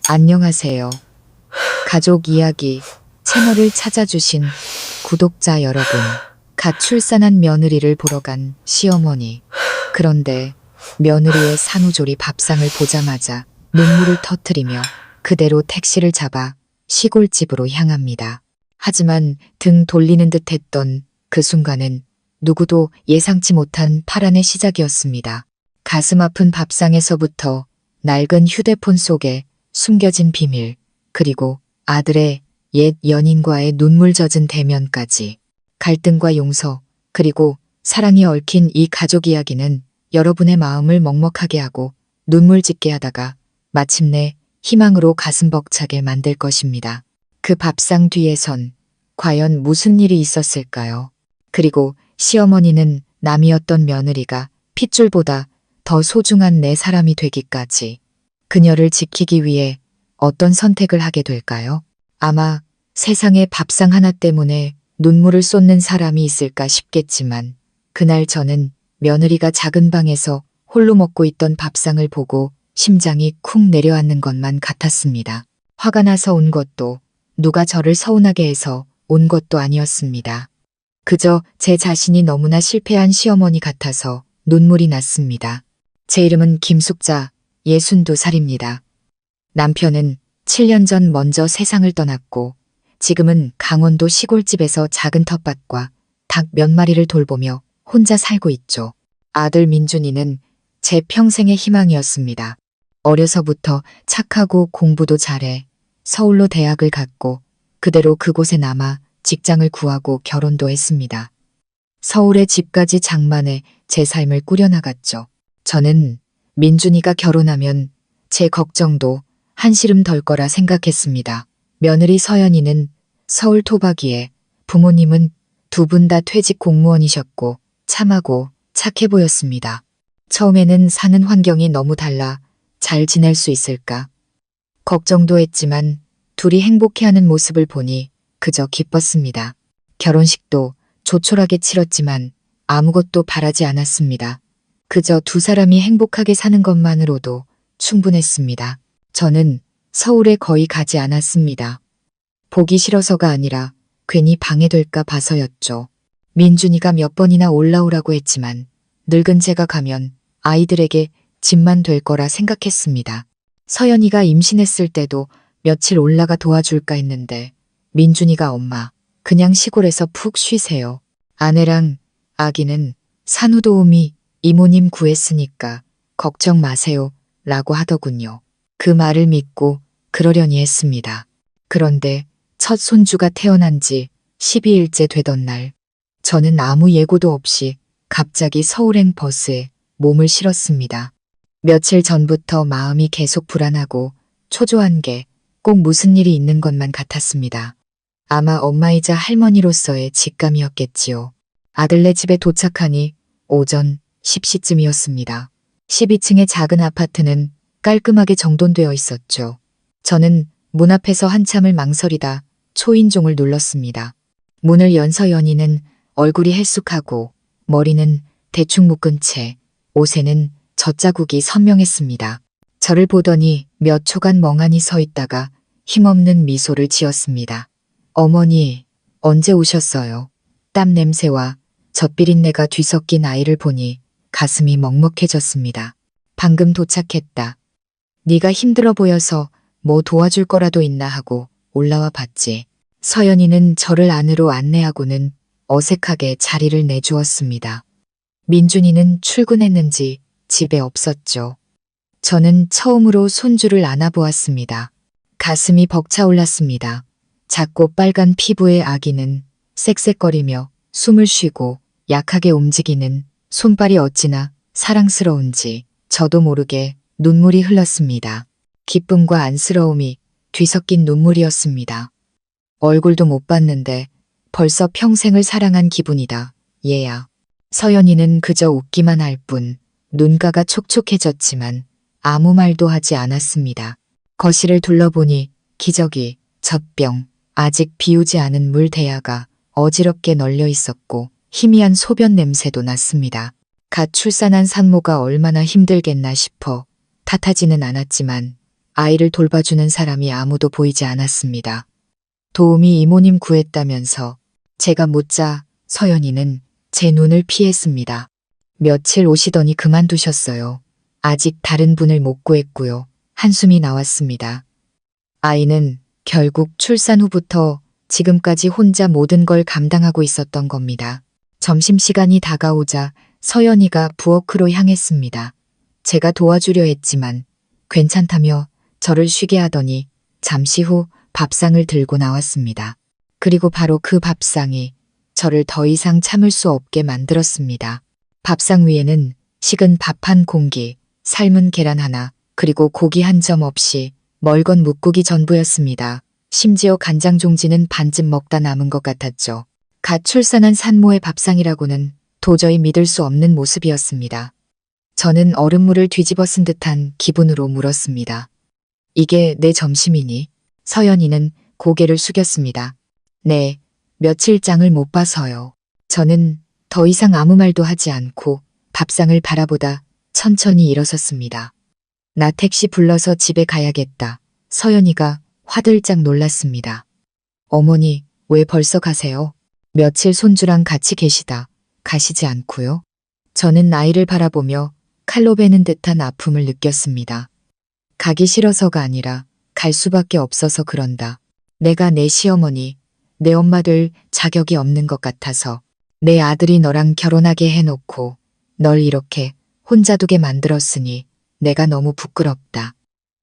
안녕하세요. 가족 이야기 채널을 찾아주신 구독자 여러분. 갓 출산한 며느리를 보러 간 시어머니. 그런데 며느리의 산후조리 밥상을 보자마자 눈물을 터뜨리며 그대로 택시를 잡아 시골집으로 향합니다. 하지만 등 돌리는 듯 했던 그 순간은 누구도 예상치 못한 파란의 시작이었습니다. 가슴 아픈 밥상에서부터 낡은 휴대폰 속에 숨겨진 비밀, 그리고 아들의 옛 연인과의 눈물 젖은 대면까지. 갈등과 용서, 그리고 사랑이 얽힌 이 가족 이야기는 여러분의 마음을 먹먹하게 하고 눈물 짓게 하다가 마침내 희망으로 가슴 벅차게 만들 것입니다. 그 밥상 뒤에선 과연 무슨 일이 있었을까요? 그리고 시어머니는 남이었던 며느리가 핏줄보다 더 소중한 내 사람이 되기까지 그녀를 지키기 위해 어떤 선택을 하게 될까요? 아마 세상에 밥상 하나 때문에 눈물을 쏟는 사람이 있을까 싶겠지만 그날 저는 며느리가 작은 방에서 홀로 먹고 있던 밥상을 보고 심장이 쿵 내려앉는 것만 같았습니다. 화가 나서 온 것도 누가 저를 서운하게 해서 온 것도 아니었습니다. 그저 제 자신이 너무나 실패한 시어머니 같아서 눈물이 났습니다. 제 이름은 김숙자, 62살입니다. 남편은 7년 전 먼저 세상을 떠났고 지금은 강원도 시골집에서 작은 텃밭과 닭 몇 마리를 돌보며 혼자 살고 있죠. 아들 민준이는 제 평생의 희망이었습니다. 어려서부터 착하고 공부도 잘해 서울로 대학을 갔고 그대로 그곳에 남아 직장을 구하고 결혼도 했습니다. 서울의 집까지 장만해 제 삶을 꾸려나갔죠. 저는 민준이가 결혼하면 제 걱정도 한시름 덜 거라 생각했습니다. 며느리 서연이는 서울 토박이에 부모님은 두 분 다 퇴직 공무원이셨고 참하고 착해 보였습니다. 처음에는 사는 환경이 너무 달라 잘 지낼 수 있을까 걱정도 했지만 둘이 행복해하는 모습을 보니 그저 기뻤습니다. 결혼식도 조촐하게 치렀지만 아무것도 바라지 않았습니다. 그저 두 사람이 행복하게 사는 것만으로도 충분했습니다. 저는 서울에 거의 가지 않았습니다. 보기 싫어서가 아니라 괜히 방해될까 봐서였죠. 민준이가 몇 번이나 올라오라고 했지만 늙은 제가 가면 아이들에게 짐만 될 거라 생각했습니다. 서연이가 임신했을 때도 며칠 올라가 도와줄까 했는데 민준이가 엄마, 그냥 시골에서 푹 쉬세요. 아내랑 아기는 산후도우미 이모님 구했으니까 걱정 마세요 라고 하더군요. 그 말을 믿고 그러려니 했습니다. 그런데 첫 손주가 태어난 지 12일째 되던 날 저는 아무 예고도 없이 갑자기 서울행 버스에 몸을 실었습니다. 며칠 전부터 마음이 계속 불안하고 초조한 게 꼭 무슨 일이 있는 것만 같았습니다. 아마 엄마이자 할머니로서의 직감이었겠지요. 아들네 집에 도착하니 오전 10시쯤이었습니다. 12층의 작은 아파트는 깔끔하게 정돈되어 있었죠. 저는 문 앞에서 한참을 망설이다 초인종을 눌렀습니다. 문을 연 서연이는 얼굴이 헬쑥하고 머리는 대충 묶은 채 옷에는 젖자국이 선명했습니다. 저를 보더니 몇 초간 멍하니 서 있다가 힘없는 미소를 지었습니다. 어머니, 언제 오셨어요? 땀 냄새와 젖비린내가 뒤섞인 아이를 보니 가슴이 먹먹해졌습니다. 방금 도착했다. 네가 힘들어 보여서 뭐 도와줄 거라도 있나 하고 올라와 봤지. 서연이는 저를 안으로 안내하고는 어색하게 자리를 내주었습니다. 민준이는 출근했는지 집에 없었죠. 저는 처음으로 손주를 안아보았습니다. 가슴이 벅차올랐습니다. 작고 빨간 피부의 아기는 쌕쌕거리며 숨을 쉬고 약하게 움직이는 손발이 어찌나 사랑스러운지 저도 모르게 눈물이 흘렀습니다. 기쁨과 안쓰러움이 뒤섞인 눈물이었습니다. 얼굴도 못 봤는데 벌써 평생을 사랑한 기분이다. 얘야. 서연이는 그저 웃기만 할 뿐 눈가가 촉촉해졌지만 아무 말도 하지 않았습니다. 거실을 둘러보니 기저귀, 젖병, 아직 비우지 않은 물 대야가 어지럽게 널려 있었고 희미한 소변 냄새도 났습니다. 갓 출산한 산모가 얼마나 힘들겠나 싶어 탓하지는 않았지만 아이를 돌봐주는 사람이 아무도 보이지 않았습니다. 도우미 이모님 구했다면서 제가 묻자 서연이는 제 눈을 피했습니다. 며칠 오시더니 그만두셨어요. 아직 다른 분을 못 구했고요. 한숨이 나왔습니다. 아이는 결국 출산 후부터 지금까지 혼자 모든 걸 감당하고 있었던 겁니다. 점심시간이 다가오자 서연이가 부엌으로 향했습니다. 제가 도와주려 했지만 괜찮다며 저를 쉬게 하더니 잠시 후 밥상을 들고 나왔습니다. 그리고 바로 그 밥상이 저를 더 이상 참을 수 없게 만들었습니다. 밥상 위에는 식은 밥 한 공기, 삶은 계란 하나, 그리고 고기 한 점 없이 멀건 묵국이 전부였습니다. 심지어 간장 종지는 반쯤 먹다 남은 것 같았죠. 갓 출산한 산모의 밥상이라고는 도저히 믿을 수 없는 모습이었습니다. 저는 얼음물을 뒤집어 쓴 듯한 기분으로 물었습니다. 이게 내 점심이니? 서연이는 고개를 숙였습니다. 네, 며칠장을 못 봐서요. 저는 더 이상 아무 말도 하지 않고 밥상을 바라보다 천천히 일어섰습니다. 나 택시 불러서 집에 가야겠다. 서연이가 화들짝 놀랐습니다. 어머니, 왜 벌써 가세요? 며칠 손주랑 같이 계시다. 가시지 않고요? 저는 아이를 바라보며 칼로 베는 듯한 아픔을 느꼈습니다. 가기 싫어서가 아니라 갈 수밖에 없어서 그런다. 내가 내 시어머니, 내 엄마 될 자격이 없는 것 같아서 내 아들이 너랑 결혼하게 해놓고 널 이렇게 혼자 두게 만들었으니 내가 너무 부끄럽다.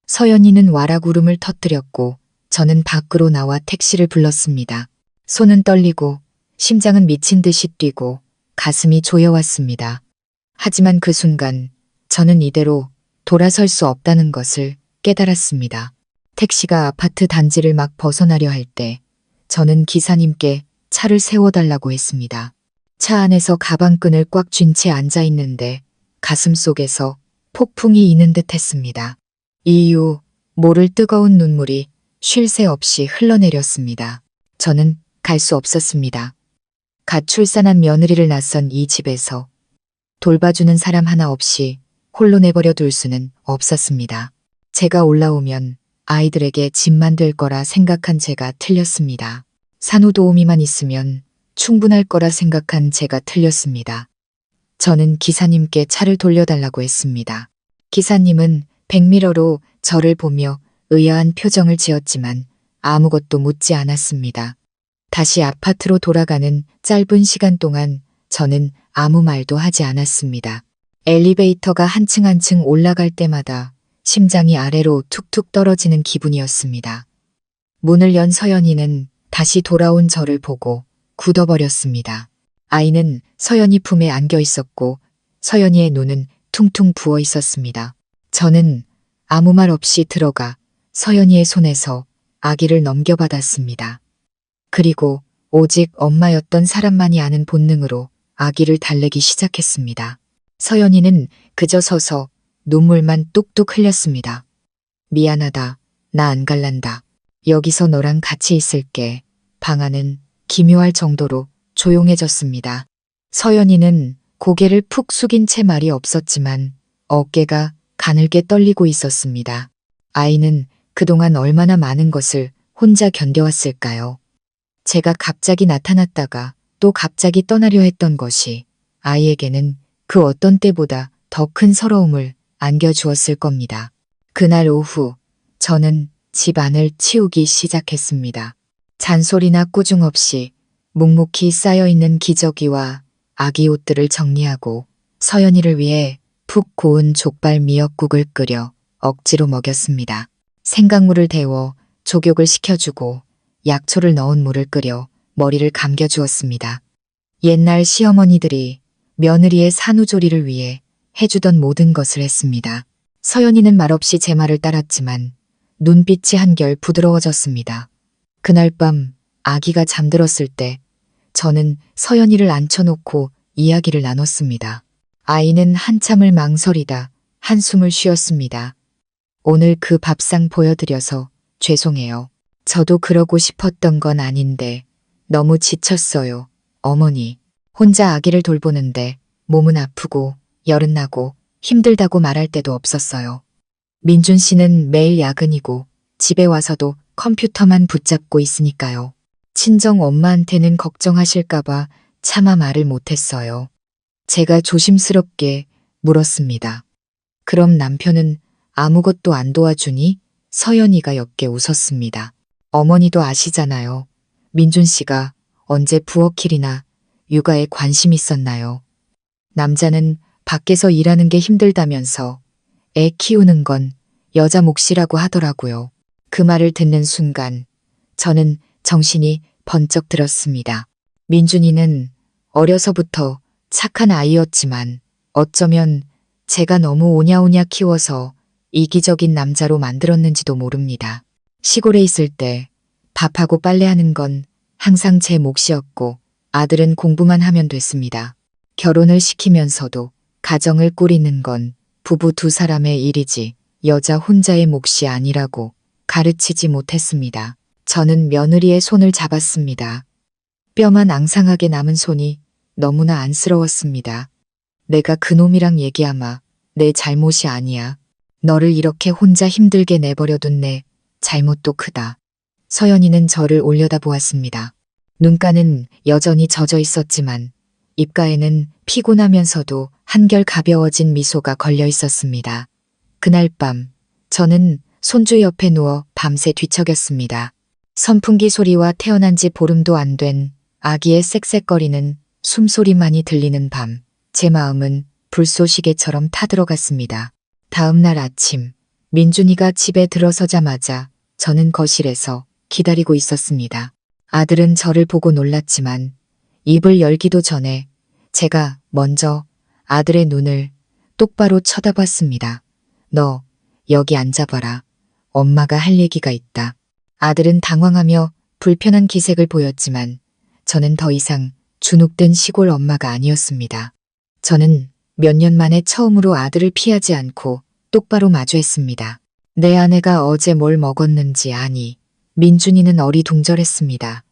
서연이는 와락 울음을 터뜨렸고 저는 밖으로 나와 택시를 불렀습니다. 손은 떨리고 심장은 미친 듯이 뛰고 가슴이 조여왔습니다. 하지만 그 순간 저는 이대로 돌아설 수 없다는 것을 깨달았습니다. 택시가 아파트 단지를 막 벗어나려 할 때 저는 기사님께 차를 세워달라고 했습니다. 차 안에서 가방끈을 꽉 쥔 채 앉아 있는데 가슴 속에서 폭풍이 이는 듯 했습니다. 이후 모를 뜨거운 눈물이 쉴 새 없이 흘러내렸습니다. 저는 갈 수 없었습니다. 갓 출산한 며느리를 낳선 이 집에서 돌봐주는 사람 하나 없이 홀로 내버려 둘 수는 없었습니다. 제가 올라오면 아이들에게 짐만 될 거라 생각한 제가 틀렸습니다. 산후도우미만 있으면 충분할 거라 생각한 제가 틀렸습니다. 저는 기사님께 차를 돌려달라고 했습니다. 기사님은 백미러로 저를 보며 의아한 표정을 지었지만 아무것도 묻지 않았습니다. 다시 아파트로 돌아가는 짧은 시간 동안 저는 아무 말도 하지 않았습니다. 엘리베이터가 한층 한층 올라갈 때마다 심장이 아래로 툭툭 떨어지는 기분이었습니다. 문을 연 서연이는 다시 돌아온 저를 보고 굳어버렸습니다. 아이는 서연이 품에 안겨 있었고 서연이의 눈은 퉁퉁 부어 있었습니다. 저는 아무 말 없이 들어가 서연이의 손에서 아기를 넘겨받았습니다. 그리고 오직 엄마였던 사람만이 아는 본능으로 아기를 달래기 시작했습니다. 서연이는 그저 서서 눈물만 뚝뚝 흘렸습니다. 미안하다. 나 안 갈란다. 여기서 너랑 같이 있을게. 방 안은 기묘할 정도로 조용해졌습니다. 서연이는 고개를 푹 숙인 채 말이 없었지만 어깨가 가늘게 떨리고 있었습니다. 아이는 그동안 얼마나 많은 것을 혼자 견뎌왔을까요? 제가 갑자기 나타났다가 또 갑자기 떠나려 했던 것이 아이에게는 그 어떤 때보다 더 큰 서러움을 안겨주었을 겁니다. 그날 오후 저는 집 안을 치우기 시작했습니다. 잔소리나 꾸중 없이 묵묵히 쌓여있는 기저귀와 아기 옷들을 정리하고 서연이를 위해 푹 고운 족발 미역국을 끓여 억지로 먹였습니다. 생강물을 데워 족욕을 시켜주고 약초를 넣은 물을 끓여 머리를 감겨주었습니다. 옛날 시어머니들이 며느리의 산후조리를 위해 해주던 모든 것을 했습니다. 서연이는 말없이 제 말을 따랐지만 눈빛이 한결 부드러워졌습니다. 그날 밤 아기가 잠들었을 때 저는 서연이를 앉혀놓고 이야기를 나눴습니다. 아이는 한참을 망설이다 한숨을 쉬었습니다. 오늘 그 밥상 보여드려서 죄송해요. 저도 그러고 싶었던 건 아닌데 너무 지쳤어요. 어머니. 혼자 아기를 돌보는데 몸은 아프고 열은 나고 힘들다고 말할 때도 없었어요. 민준 씨는 매일 야근이고 집에 와서도 컴퓨터만 붙잡고 있으니까요. 친정 엄마한테는 걱정하실까봐 차마 말을 못했어요. 제가 조심스럽게 물었습니다. 그럼 남편은 아무것도 안 도와주니? 서연이가 옅게 웃었습니다. 어머니도 아시잖아요. 민준 씨가 언제 부엌일이나 육아에 관심 있었나요? 남자는 밖에서 일하는 게 힘들다면서 애 키우는 건 여자 몫이라고 하더라고요. 그 말을 듣는 순간 저는 정신이 번쩍 들었습니다. 민준이는 어려서부터 착한 아이였지만 어쩌면 제가 너무 오냐오냐 키워서 이기적인 남자로 만들었는지도 모릅니다. 시골에 있을 때 밥하고 빨래하는 건 항상 제 몫이었고 아들은 공부만 하면 됐습니다. 결혼을 시키면서도 가정을 꾸리는 건 부부 두 사람의 일이지 여자 혼자의 몫이 아니라고 가르치지 못했습니다. 저는 며느리의 손을 잡았습니다. 뼈만 앙상하게 남은 손이 너무나 안쓰러웠습니다. 내가 그놈이랑 얘기하마. 내 잘못이 아니야. 너를 이렇게 혼자 힘들게 내버려둔 내 잘못도 크다. 서연이는 저를 올려다보았습니다. 눈가는 여전히 젖어 있었지만 입가에는 피곤하면서도 한결 가벼워진 미소가 걸려 있었습니다. 그날 밤 저는 손주 옆에 누워 밤새 뒤척였습니다. 선풍기 소리와 태어난 지 보름도 안 된 아기의 쌕쌕거리는 숨소리만이 들리는 밤, 제 마음은 불쏘시개처럼 타들어갔습니다. 다음 날 아침, 민준이가 집에 들어서자마자 저는 거실에서 기다리고 있었습니다. 아들은 저를 보고 놀랐지만 입을 열기도 전에 제가 먼저 아들의 눈을 똑바로 쳐다봤습니다. 너 여기 앉아봐라. 엄마가 할 얘기가 있다. 아들은 당황하며 불편한 기색을 보였지만 저는 더 이상 주눅든 시골 엄마가 아니었습니다. 저는 몇 년 만에 처음으로 아들을 피하지 않고 똑바로 마주했습니다. 내 아내가 어제 뭘 먹었는지 아니. 민준이는 어리둥절했습니다.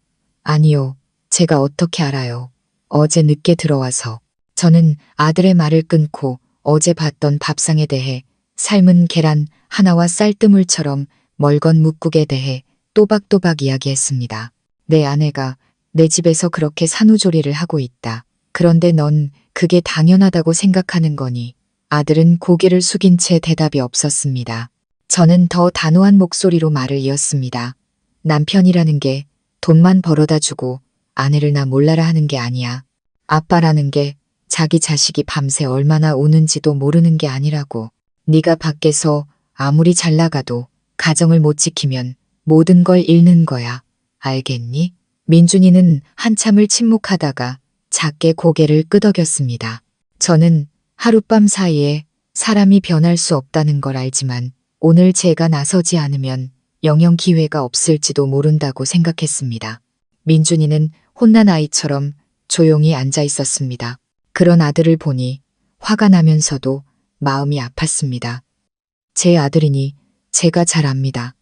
아니요. 제가 어떻게 알아요. 어제 늦게 들어와서. 저는 아들의 말을 끊고 어제 봤던 밥상에 대해 삶은 계란 하나와 쌀뜨물처럼 멀건 묵국에 대해 또박또박 이야기했습니다. 내 아내가 내 집에서 그렇게 산후조리를 하고 있다. 그런데 넌 그게 당연하다고 생각하는 거니? 아들은 고개를 숙인 채 대답이 없었습니다. 저는 더 단호한 목소리로 말을 이었습니다. 남편이라는 게 돈만 벌어다 주고 아내를 나 몰라라 하는 게 아니야. 아빠라는 게 자기 자식이 밤새 얼마나 우는지도 모르는 게 아니라고. 네가 밖에서 아무리 잘 나가도 가정을 못 지키면 모든 걸 잃는 거야. 알겠니? 민준이는 한참을 침묵하다가 작게 고개를 끄덕였습니다. 저는 하룻밤 사이에 사람이 변할 수 없다는 걸 알지만 오늘 제가 나서지 않으면 영영 기회가 없을지도 모른다고 생각했습니다. 민준이는 혼난 아이처럼 조용히 앉아 있었습니다. 그런 아들을 보니 화가 나면서도 마음이 아팠습니다. 제 아들이니 제가 잘 압니다.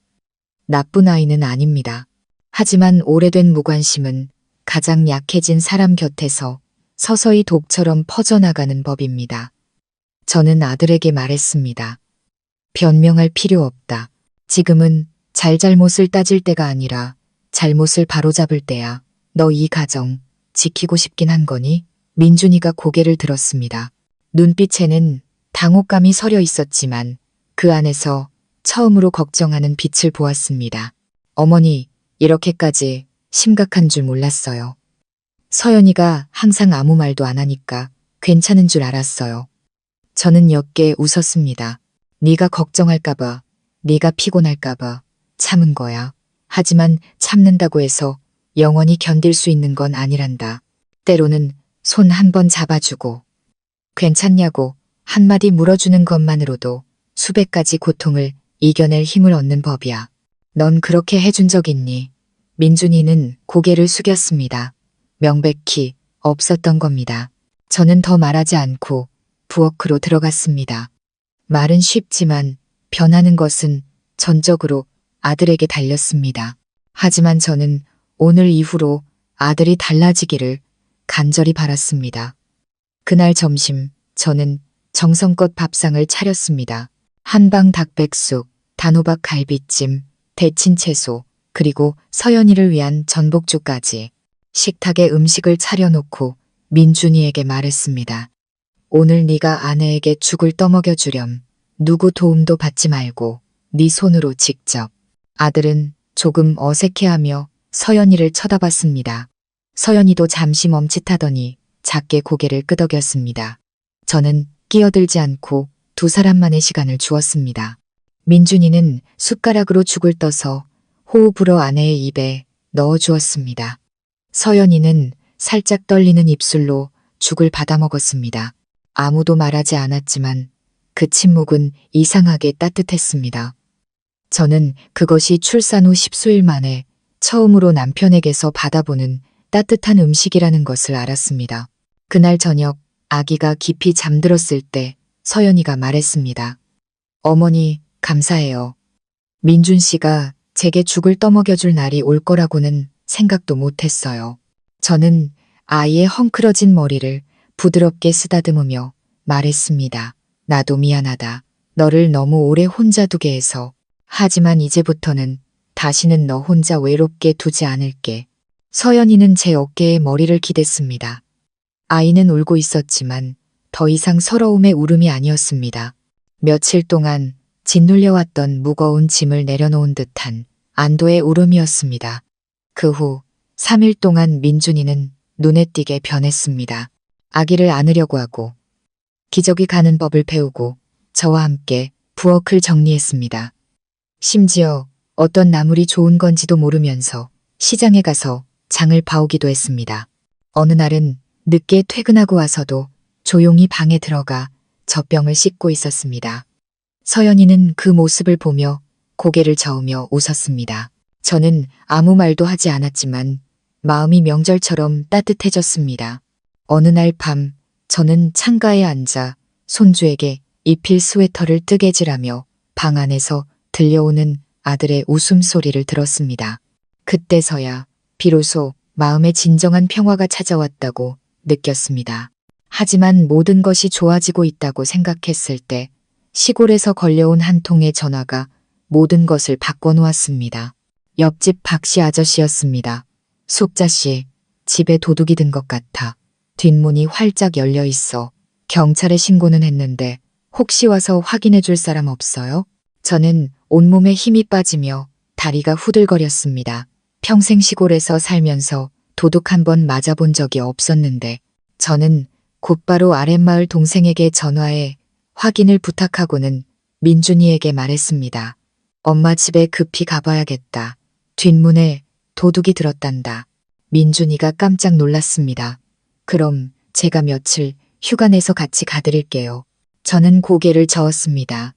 나쁜 아이는 아닙니다. 하지만 오래된 무관심은 가장 약해진 사람 곁에서 서서히 독처럼 퍼져나가는 법입니다. 저는 아들에게 말했습니다. 변명할 필요 없다. 지금은 잘잘못을 따질 때가 아니라 잘못을 바로잡을 때야. 너 이 가정 지키고 싶긴 한 거니? 민준이가 고개를 들었습니다. 눈빛에는 당혹감이 서려 있었지만 그 안에서 처음으로 걱정하는 빛을 보았습니다. 어머니, 이렇게까지 심각한 줄 몰랐어요. 서연이가 항상 아무 말도 안 하니까 괜찮은 줄 알았어요. 저는 옅게 웃었습니다. 네가 걱정할까봐, 네가 피곤할까봐 참은 거야. 하지만 참는다고 해서 영원히 견딜 수 있는 건 아니란다. 때로는 손 한 번 잡아주고 괜찮냐고 한마디 물어주는 것만으로도 수백 가지 고통을 이겨낼 힘을 얻는 법이야. 넌 그렇게 해준 적 있니? 민준이는 고개를 숙였습니다. 명백히 없었던 겁니다. 저는 더 말하지 않고 부엌으로 들어갔습니다. 말은 쉽지만 변하는 것은 전적으로 아들에게 달렸습니다. 하지만 저는 오늘 이후로 아들이 달라지기를 간절히 바랐습니다. 그날 점심 저는 정성껏 밥상을 차렸습니다. 한방 닭백숙, 단호박 갈비찜, 데친 채소, 그리고 서연이를 위한 전복죽까지. 식탁에 음식을 차려놓고 민준이에게 말했습니다. 오늘 네가 아내에게 죽을 떠먹여 주렴. 누구 도움도 받지 말고 네 손으로 직접. 아들은 조금 어색해하며 서연이를 쳐다봤습니다. 서연이도 잠시 멈칫하더니 작게 고개를 끄덕였습니다. 저는 끼어들지 않고 두 사람만의 시간을 주었습니다. 민준이는 숟가락으로 죽을 떠서 호흡으로 아내의 입에 넣어 주었습니다. 서연이는 살짝 떨리는 입술로 죽을 받아 먹었습니다. 아무도 말하지 않았지만 그 침묵은 이상하게 따뜻했습니다. 저는 그것이 출산 후 10수일 만에 처음으로 남편에게서 받아보는 따뜻한 음식이라는 것을 알았습니다. 그날 저녁 아기가 깊이 잠들었을 때 서연이가 말했습니다. 어머니, 감사해요. 민준 씨가 제게 죽을 떠먹여줄 날이 올 거라고는 생각도 못했어요. 저는 아이의 헝클어진 머리를 부드럽게 쓰다듬으며 말했습니다. 나도 미안하다. 너를 너무 오래 혼자 두게 해서. 하지만 이제부터는 다시는 너 혼자 외롭게 두지 않을게. 서연이는 제 어깨에 머리를 기댔습니다. 아이는 울고 있었지만 더 이상 서러움의 울음이 아니었습니다. 며칠 동안 짓눌려왔던 무거운 짐을 내려놓은 듯한 안도의 울음이었습니다. 그 후 3일 동안 민준이는 눈에 띄게 변했습니다. 아기를 안으려고 하고 기저귀 가는 법을 배우고 저와 함께 부엌을 정리했습니다. 심지어 어떤 나물이 좋은 건지도 모르면서 시장에 가서 장을 봐오기도 했습니다. 어느 날은 늦게 퇴근하고 와서도 조용히 방에 들어가 젖병을 씻고 있었습니다. 서연이는 그 모습을 보며 고개를 저으며 웃었습니다. 저는 아무 말도 하지 않았지만 마음이 명절처럼 따뜻해졌습니다. 어느 날 밤 저는 창가에 앉아 손주에게 입힐 스웨터를 뜨개질하며 방 안에서 들려오는 아들의 웃음소리를 들었습니다. 그때서야 비로소 마음에 진정한 평화가 찾아왔다고 느꼈습니다. 하지만 모든 것이 좋아지고 있다고 생각했을 때 시골에서 걸려온 한 통의 전화가 모든 것을 바꿔놓았습니다. 옆집 박씨 아저씨였습니다. 숙자씨, 집에 도둑이 든 것 같아. 뒷문이 활짝 열려 있어. 경찰에 신고는 했는데 혹시 와서 확인해 줄 사람 없어요? 저는 온몸에 힘이 빠지며 다리가 후들거렸습니다. 평생 시골에서 살면서 도둑 한 번 맞아본 적이 없었는데 저는 곧바로 아랫마을 동생에게 전화해 확인을 부탁하고는 민준이에게 말했습니다. 엄마 집에 급히 가봐야겠다. 뒷문에 도둑이 들었단다. 민준이가 깜짝 놀랐습니다. 그럼 제가 며칠 휴가 내서 같이 가드릴게요. 저는 고개를 저었습니다.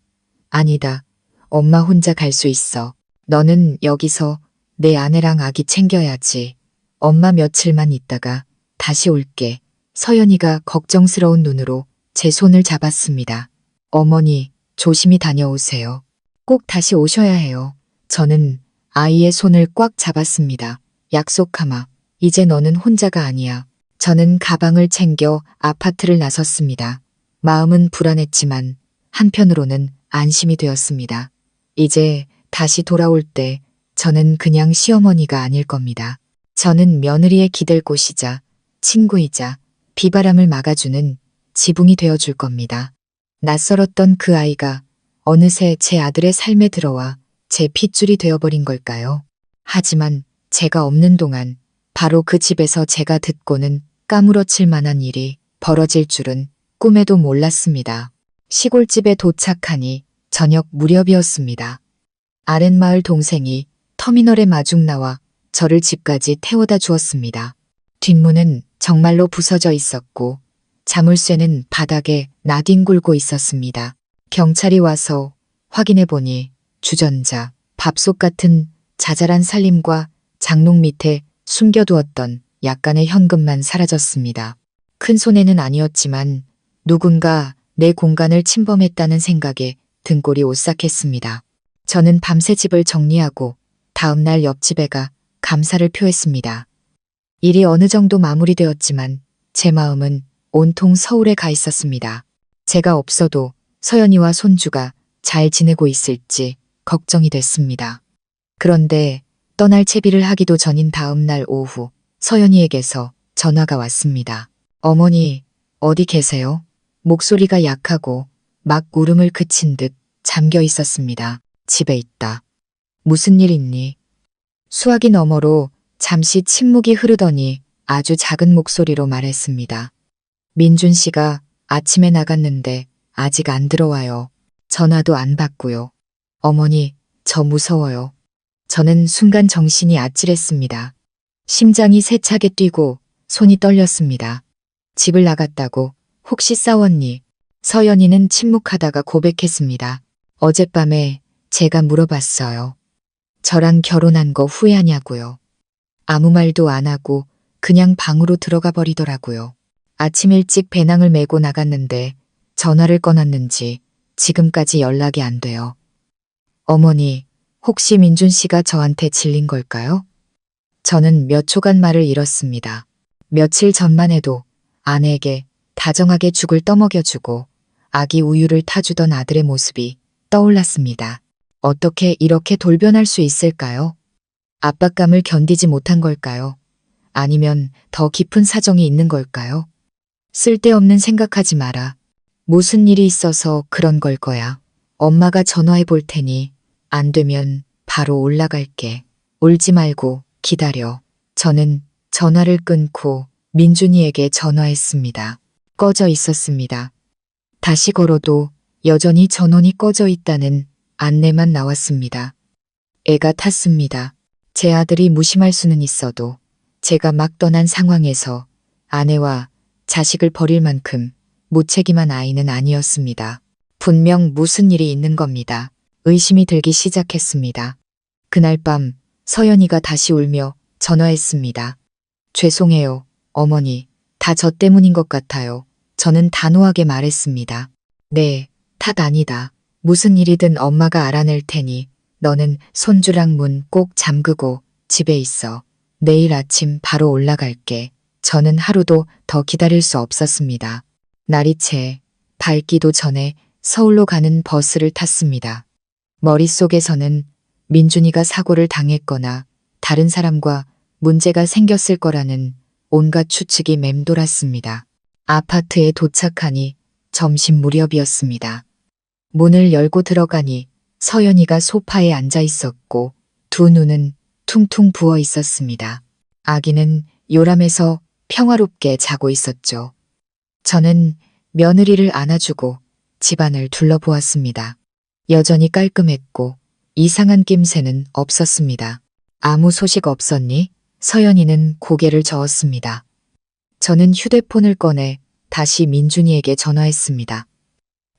아니다. 엄마 혼자 갈 수 있어. 너는 여기서 내 아내랑 아기 챙겨야지. 엄마 며칠만 있다가 다시 올게. 서연이가 걱정스러운 눈으로 제 손을 잡았습니다. 어머니, 조심히 다녀오세요. 꼭 다시 오셔야 해요. 저는 아이의 손을 꽉 잡았습니다. 약속하마. 이제 너는 혼자가 아니야. 저는 가방을 챙겨 아파트를 나섰습니다. 마음은 불안했지만 한편으로는 안심이 되었습니다. 이제 다시 돌아올 때 저는 그냥 시어머니가 아닐 겁니다. 저는 며느리의 기댈 곳이자 친구이자 비바람을 막아주는 지붕이 되어줄 겁니다. 낯설었던 그 아이가 어느새 제 아들의 삶에 들어와 제 핏줄이 되어버린 걸까요? 하지만 제가 없는 동안 바로 그 집에서 제가 듣고는 까무러칠 만한 일이 벌어질 줄은 꿈에도 몰랐습니다. 시골집에 도착하니 저녁 무렵이었습니다. 아랫마을 동생이 터미널에 마중 나와 저를 집까지 태워다 주었습니다. 뒷문은 정말로 부서져 있었고 자물쇠는 바닥에 나뒹굴고 있었습니다. 경찰이 와서 확인해 보니 주전자, 밥솥 같은 자잘한 살림과 장롱 밑에 숨겨두었던 약간의 현금만 사라졌습니다. 큰 손해는 아니었지만 누군가 내 공간을 침범했다는 생각에 등골이 오싹했습니다. 저는 밤새 집을 정리하고 다음날 옆집에 가 감사를 표했습니다. 일이 어느 정도 마무리되었지만 제 마음은 온통 서울에 가 있었습니다. 제가 없어도 서연이와 손주가 잘 지내고 있을지 걱정이 됐습니다. 그런데 떠날 채비를 하기도 전인 다음 날 오후 서연이에게서 전화가 왔습니다. 어머니, 어디 계세요? 목소리가 약하고 막 울음을 그친 듯 잠겨 있었습니다. 집에 있다. 무슨 일 있니? 수화기 너머로 잠시 침묵이 흐르더니 아주 작은 목소리로 말했습니다. 민준 씨가 아침에 나갔는데 아직 안 들어와요. 전화도 안 받고요. 어머니, 저 무서워요. 저는 순간 정신이 아찔했습니다. 심장이 세차게 뛰고 손이 떨렸습니다. 집을 나갔다고 혹시 싸웠니? 서연이는 침묵하다가 고백했습니다. 어젯밤에 제가 물어봤어요. 저랑 결혼한 거 후회하냐고요. 아무 말도 안 하고 그냥 방으로 들어가 버리더라고요. 아침 일찍 배낭을 메고 나갔는데 전화를 꺼놨는지 지금까지 연락이 안 돼요. 어머니, 혹시 민준 씨가 저한테 질린 걸까요? 저는 몇 초간 말을 잃었습니다. 며칠 전만 해도 아내에게 다정하게 죽을 떠먹여주고 아기 우유를 타주던 아들의 모습이 떠올랐습니다. 어떻게 이렇게 돌변할 수 있을까요? 압박감을 견디지 못한 걸까요? 아니면 더 깊은 사정이 있는 걸까요? 쓸데없는 생각하지 마라. 무슨 일이 있어서 그런 걸 거야. 엄마가 전화해 볼 테니 안 되면 바로 올라갈게. 울지 말고 기다려. 저는 전화를 끊고 민준이에게 전화했습니다. 꺼져 있었습니다. 다시 걸어도 여전히 전원이 꺼져 있다는 안내만 나왔습니다. 애가 탔습니다. 제 아들이 무심할 수는 있어도 제가 막 떠난 상황에서 아내와 자식을 버릴 만큼 무책임한 아이는 아니었습니다. 분명 무슨 일이 있는 겁니다. 의심이 들기 시작했습니다. 그날 밤 서연이가 다시 울며 전화했습니다. 죄송해요, 어머니. 다 저 때문인 것 같아요. 저는 단호하게 말했습니다. 네, 탓 아니다. 무슨 일이든 엄마가 알아낼 테니 너는 손주랑 문 꼭 잠그고 집에 있어. 내일 아침 바로 올라갈게. 저는 하루도 더 기다릴 수 없었습니다. 날이 채 밝기도 전에 서울로 가는 버스를 탔습니다. 머릿속에서는 민준이가 사고를 당했거나 다른 사람과 문제가 생겼을 거라는 온갖 추측이 맴돌았습니다. 아파트에 도착하니 점심 무렵이었습니다. 문을 열고 들어가니 서연이가 소파에 앉아 있었고 두 눈은 퉁퉁 부어 있었습니다. 아기는 요람해서 평화롭게 자고 있었죠. 저는 며느리를 안아주고 집안을 둘러보았습니다. 여전히 깔끔했고 이상한 낌새는 없었습니다. 아무 소식 없었니? 서연이는 고개를 저었습니다. 저는 휴대폰을 꺼내 다시 민준이에게 전화했습니다.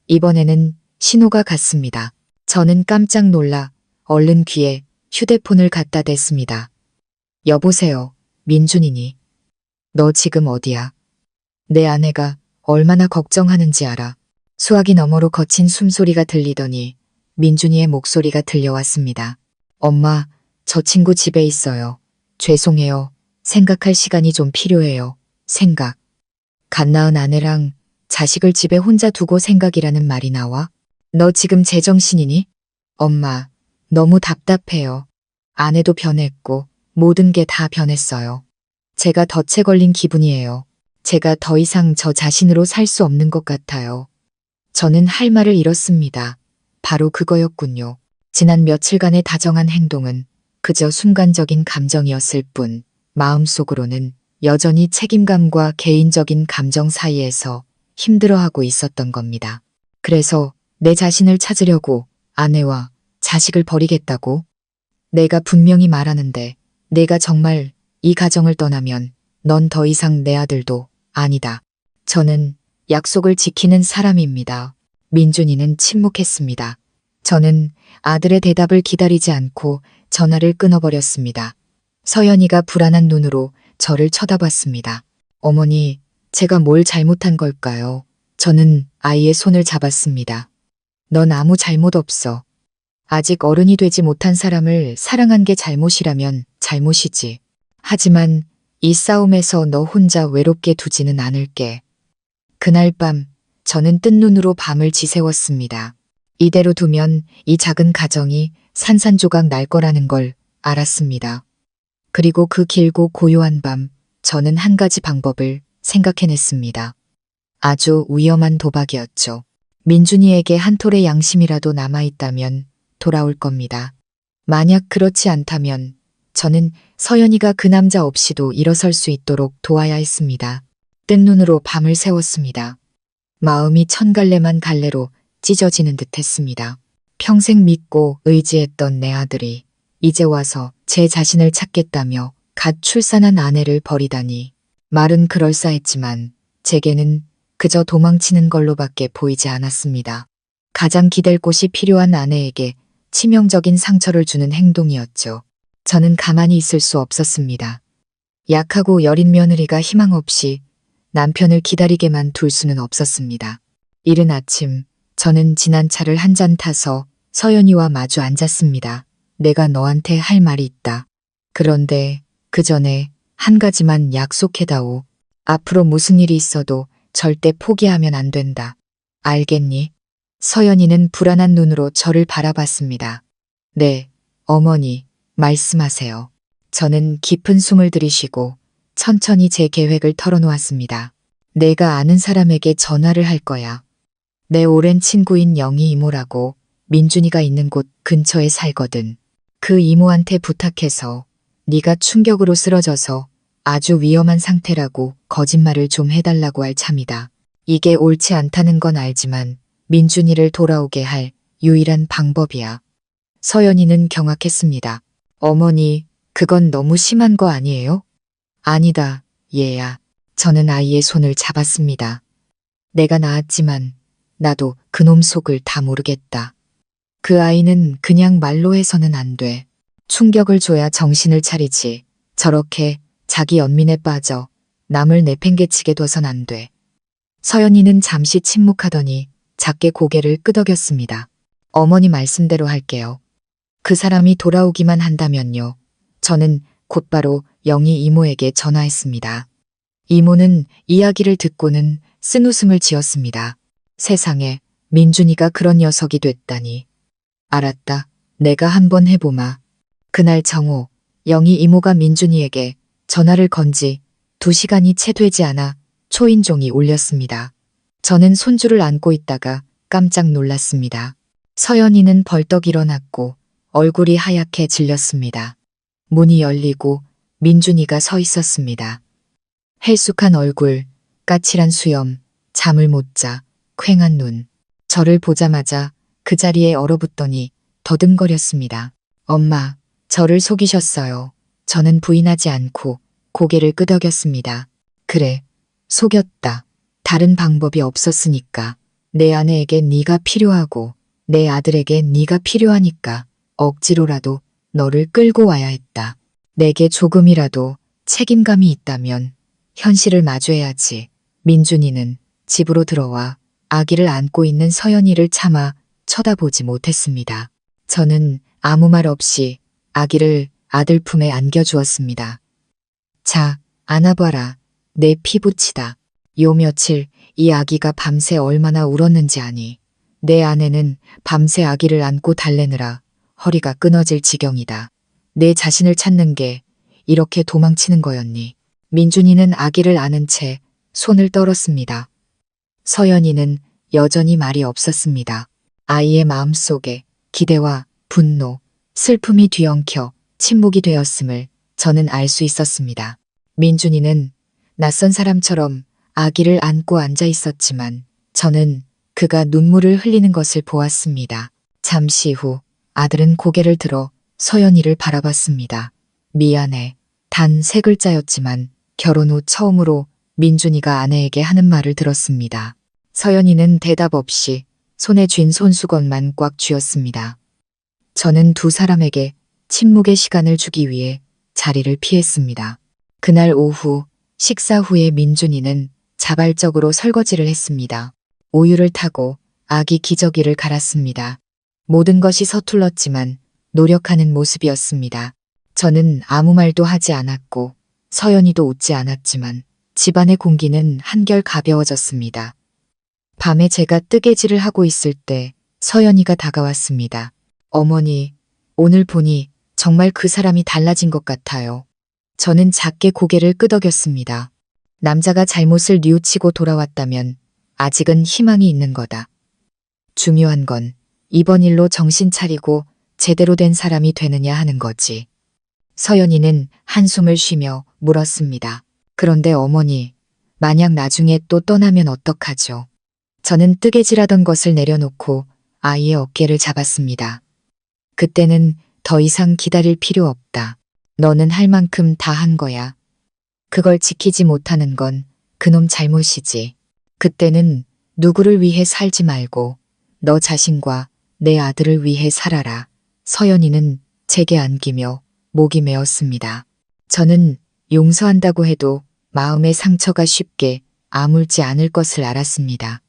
이번에는 신호가 갔습니다. 저는 깜짝 놀라 얼른 귀에 휴대폰을 갖다 댔습니다. 여보세요, 민준이니? 너 지금 어디야? 내 아내가 얼마나 걱정하는지 알아. 수화기 너머로 거친 숨소리가 들리더니 민준이의 목소리가 들려왔습니다. 엄마, 저 친구 집에 있어요. 죄송해요. 생각할 시간이 좀 필요해요. 생각. 갓 낳은 아내랑 자식을 집에 혼자 두고 생각이라는 말이 나와? 너 지금 제정신이니? 엄마, 너무 답답해요. 아내도 변했고 모든 게 다 변했어요. 제가 덫에 걸린 기분이에요. 제가 더 이상 저 자신으로 살 수 없는 것 같아요. 저는 할 말을 잃었습니다. 바로 그거였군요. 지난 며칠간의 다정한 행동은 그저 순간적인 감정이었을 뿐 마음속으로는 여전히 책임감과 개인적인 감정 사이에서 힘들어하고 있었던 겁니다. 그래서 내 자신을 찾으려고 아내와 자식을 버리겠다고? 내가 분명히 말하는데 내가 정말 이 가정을 떠나면 넌 더 이상 내 아들도 아니다. 저는 약속을 지키는 사람입니다. 민준이는 침묵했습니다. 저는 아들의 대답을 기다리지 않고 전화를 끊어버렸습니다. 서연이가 불안한 눈으로 저를 쳐다봤습니다. 어머니, 제가 뭘 잘못한 걸까요? 저는 아이의 손을 잡았습니다. 넌 아무 잘못 없어. 아직 어른이 되지 못한 사람을 사랑한 게 잘못이라면 잘못이지. 하지만 이 싸움에서 너 혼자 외롭게 두지는 않을게. 그날 밤 저는 뜬 눈으로 밤을 지새웠습니다. 이대로 두면 이 작은 가정이 산산조각 날 거라는 걸 알았습니다. 그리고 그 길고 고요한 밤, 저는 한 가지 방법을 생각해냈습니다. 아주 위험한 도박이었죠. 민준이에게 한 톨의 양심이라도 남아있다면 돌아올 겁니다. 만약 그렇지 않다면 저는 서연이가 그 남자 없이도 일어설 수 있도록 도와야 했습니다. 뜬 눈으로 밤을 새웠습니다. 마음이 천갈래만 갈래로 찢어지는 듯 했습니다. 평생 믿고 의지했던 내 아들이 이제 와서 제 자신을 찾겠다며 갓 출산한 아내를 버리다니. 말은 그럴싸했지만 제게는 그저 도망치는 걸로밖에 보이지 않았습니다. 가장 기댈 곳이 필요한 아내에게 치명적인 상처를 주는 행동이었죠. 저는 가만히 있을 수 없었습니다. 약하고 여린 며느리가 희망 없이 남편을 기다리게만 둘 수는 없었습니다. 이른 아침 저는 지난 차를 한 잔 타서 서연이와 마주 앉았습니다. 내가 너한테 할 말이 있다. 그런데 그 전에 한 가지만 약속해다오. 앞으로 무슨 일이 있어도 절대 포기하면 안 된다. 알겠니? 서연이는 불안한 눈으로 저를 바라봤습니다. 네, 어머니, 말씀하세요. 저는 깊은 숨을 들이쉬고 천천히 제 계획을 털어놓았습니다. 내가 아는 사람에게 전화를 할 거야. 내 오랜 친구인 영희 이모라고 민준이가 있는 곳 근처에 살거든. 그 이모한테 부탁해서 네가 충격으로 쓰러져서 아주 위험한 상태라고 거짓말을 좀 해달라고 할 참이다. 이게 옳지 않다는 건 알지만 민준이를 돌아오게 할 유일한 방법이야. 서연이는 경악했습니다. 어머니, 그건 너무 심한 거 아니에요? 아니다, 얘야. 저는 아이의 손을 잡았습니다. 내가 낳았지만 나도 그놈 속을 다 모르겠다. 그 아이는 그냥 말로 해서는 안 돼. 충격을 줘야 정신을 차리지. 저렇게 자기 연민에 빠져 남을 내팽개치게 둬선 안 돼. 서연이는 잠시 침묵하더니 작게 고개를 끄덕였습니다. 어머니 말씀대로 할게요. 그 사람이 돌아오기만 한다면요. 저는 곧바로 영희 이모에게 전화했습니다. 이모는 이야기를 듣고는 쓴웃음을 지었습니다. 세상에 민준이가 그런 녀석이 됐다니. 알았다. 내가 한번 해보마. 그날 정오, 영희 이모가 민준이에게 전화를 건 지 2시간이 채 되지 않아 초인종이 울렸습니다. 저는 손주를 안고 있다가 깜짝 놀랐습니다. 서연이는 벌떡 일어났고 얼굴이 하얗게 질렸습니다. 문이 열리고 민준이가 서 있었습니다. 헬쑥한 얼굴, 까칠한 수염, 잠을 못 자, 퀭한 눈. 저를 보자마자 그 자리에 얼어붙더니 더듬거렸습니다. 엄마, 저를 속이셨어요. 저는 부인하지 않고 고개를 끄덕였습니다. 그래, 속였다. 다른 방법이 없었으니까. 내 아내에게 네가 필요하고 내 아들에게 네가 필요하니까 억지로라도 너를 끌고 와야 했다. 내게 조금이라도 책임감이 있다면 현실을 마주해야지. 민준이는 집으로 들어와 아기를 안고 있는 서연이를 차마 쳐다보지 못했습니다. 저는 아무 말 없이 아기를 아들 품에 안겨주었습니다. 자, 안아봐라. 내 피부치다. 요 며칠 이 아기가 밤새 얼마나 울었는지 아니. 내 아내는 밤새 아기를 안고 달래느라 허리가 끊어질 지경이다. 내 자신을 찾는 게 이렇게 도망치는 거였니. 민준이는 아기를 안은 채 손을 떨었습니다. 서연이는 여전히 말이 없었습니다. 아이의 마음속에 기대와 분노, 슬픔이 뒤엉켜 침묵이 되었음을 저는 알 수 있었습니다. 민준이는 낯선 사람처럼 아기를 안고 앉아 있었지만 저는 그가 눈물을 흘리는 것을 보았습니다. 잠시 후 아들은 고개를 들어 서연이를 바라봤습니다. 미안해. 단 3글자였지만 결혼 후 처음으로 민준이가 아내에게 하는 말을 들었습니다. 서연이는 대답 없이 손에 쥔 손수건만 꽉 쥐었습니다. 저는 두 사람에게 침묵의 시간을 주기 위해 자리를 피했습니다. 그날 오후 식사 후에 민준이는 자발적으로 설거지를 했습니다. 우유를 타고 아기 기저귀를 갈았습니다. 모든 것이 서툴렀지만 노력하는 모습이었습니다. 저는 아무 말도 하지 않았고 서연이도 웃지 않았지만 집안의 공기는 한결 가벼워졌습니다. 밤에 제가 뜨개질을 하고 있을 때 서연이가 다가왔습니다. 어머니, 오늘 보니 정말 그 사람이 달라진 것 같아요. 저는 작게 고개를 끄덕였습니다. 남자가 잘못을 뉘우치고 돌아왔다면 아직은 희망이 있는 거다. 중요한 건 이번 일로 정신 차리고 제대로 된 사람이 되느냐 하는 거지. 서연이는 한숨을 쉬며 물었습니다. 그런데 어머니, 만약 나중에 또 떠나면 어떡하죠? 저는 뜨개질하던 것을 내려놓고 아이의 어깨를 잡았습니다. 그때는 더 이상 기다릴 필요 없다. 너는 할 만큼 다 한 거야. 그걸 지키지 못하는 건 그놈 잘못이지. 그때는 누구를 위해 살지 말고 너 자신과 내 아들을 위해 살아라. 서연이는 제게 안기며 목이 메었습니다. 저는 용서한다고 해도 마음의 상처가 쉽게 아물지 않을 것을 알았습니다.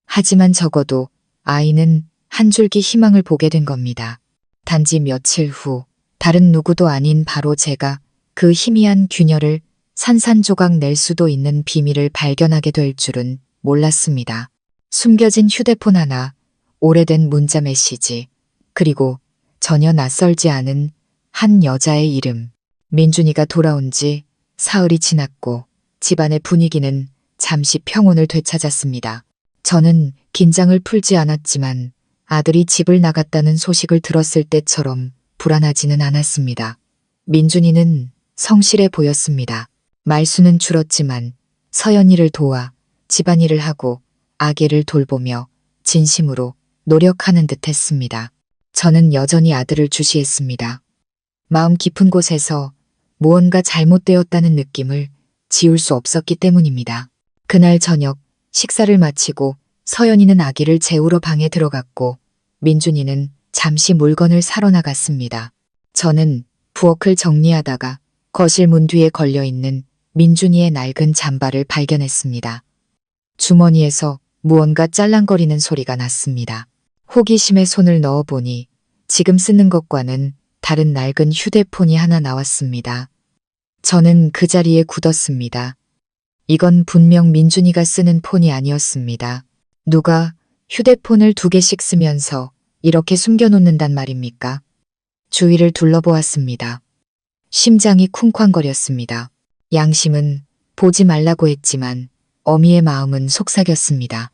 하지만 적어도 아이는 한 줄기 희망을 보게 된 겁니다. 단지 며칠 후 다른 누구도 아닌 바로 제가 그 희미한 균열을 산산조각 낼 수도 있는 비밀을 발견하게 될 줄은 몰랐습니다. 숨겨진 휴대폰 하나, 오래된 문자 메시지, 그리고 전혀 낯설지 않은 한 여자의 이름. 민준이가 돌아온 지 사흘이 지났고 집안의 분위기는 잠시 평온을 되찾았습니다. 저는 긴장을 풀지 않았지만 아들이 집을 나갔다는 소식을 들었을 때처럼 불안하지는 않았습니다. 민준이는 성실해 보였습니다. 말수는 줄었지만 서연이를 도와 집안일을 하고 아기를 돌보며 진심으로 노력하는 듯 했습니다. 저는 여전히 아들을 주시했습니다. 마음 깊은 곳에서 무언가 잘못되었다는 느낌을 지울 수 없었기 때문입니다. 그날 저녁 식사를 마치고 서연이는 아기를 재우러 방에 들어갔고 민준이는 잠시 물건을 사러 나갔습니다. 저는 부엌을 정리하다가 거실 문 뒤에 걸려있는 민준이의 낡은 잠바를 발견했습니다. 주머니에서 무언가 짤랑거리는 소리가 났습니다. 호기심에 손을 넣어보니 지금 쓰는 것과는 다른 낡은 휴대폰이 하나 나왔습니다. 저는 그 자리에 굳었습니다. 이건 분명 민준이가 쓰는 폰이 아니었습니다. 누가 휴대폰을 2개씩 쓰면서 이렇게 숨겨놓는단 말입니까? 주위를 둘러보았습니다. 심장이 쿵쾅거렸습니다. 양심은 보지 말라고 했지만 어미의 마음은 속삭였습니다.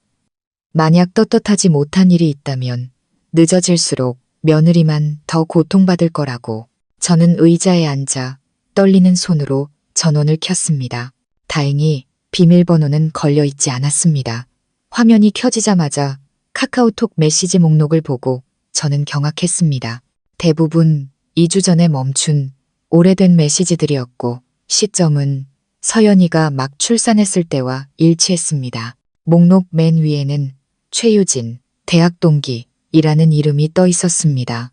만약 떳떳하지 못한 일이 있다면 늦어질수록 며느리만 더 고통받을 거라고. 저는 의자에 앉아 떨리는 손으로 전원을 켰습니다. 다행히 비밀번호는 걸려있지 않았습니다. 화면이 켜지자마자 카카오톡 메시지 목록을 보고 저는 경악했습니다. 대부분 2주 전에 멈춘 오래된 메시지들이었고 시점은 서연이가 막 출산했을 때와 일치했습니다. 목록 맨 위에는 최유진, 대학 동기이라는 이름이 떠 있었습니다.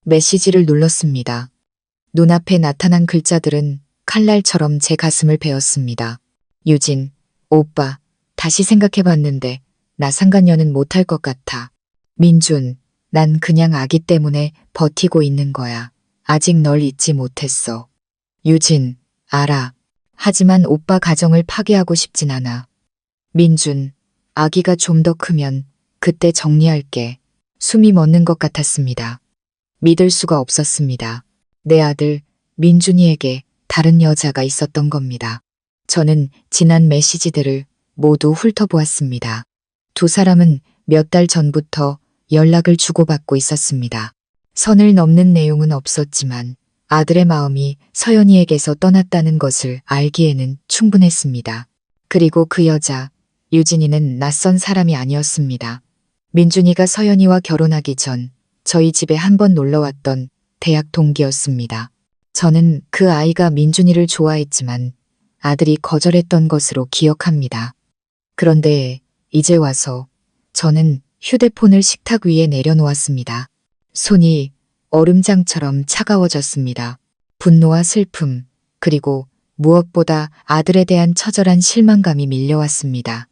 메시지를 눌렀습니다. 눈앞에 나타난 글자들은 칼날처럼 제 가슴을 베었습니다. 유진, 오빠, 다시 생각해봤는데 나 상간녀는 못할 것 같아. 민준, 난 그냥 아기 때문에 버티고 있는 거야. 아직 널 잊지 못했어. 유진, 알아. 하지만 오빠 가정을 파괴하고 싶진 않아. 민준, 아기가 좀 더 크면 그때 정리할게. 숨이 멎는 것 같았습니다. 믿을 수가 없었습니다. 내 아들 민준이에게 다른 여자가 있었던 겁니다. 저는 지난 메시지들을 모두 훑어보았습니다. 두 사람은 몇 달 전부터 연락을 주고받고 있었습니다. 선을 넘는 내용은 없었지만 아들의 마음이 서연이에게서 떠났다는 것을 알기에는 충분했습니다. 그리고 그 여자, 유진이는 낯선 사람이 아니었습니다. 민준이가 서연이와 결혼하기 전 저희 집에 한 번 놀러왔던 대학 동기였습니다. 저는 그 아이가 민준이를 좋아했지만 아들이 거절했던 것으로 기억합니다. 그런데 이제 와서 저는 휴대폰을 식탁 위에 내려놓았습니다. 손이 얼음장처럼 차가워졌습니다. 분노와 슬픔, 그리고 무엇보다 아들에 대한 처절한 실망감이 밀려왔습니다.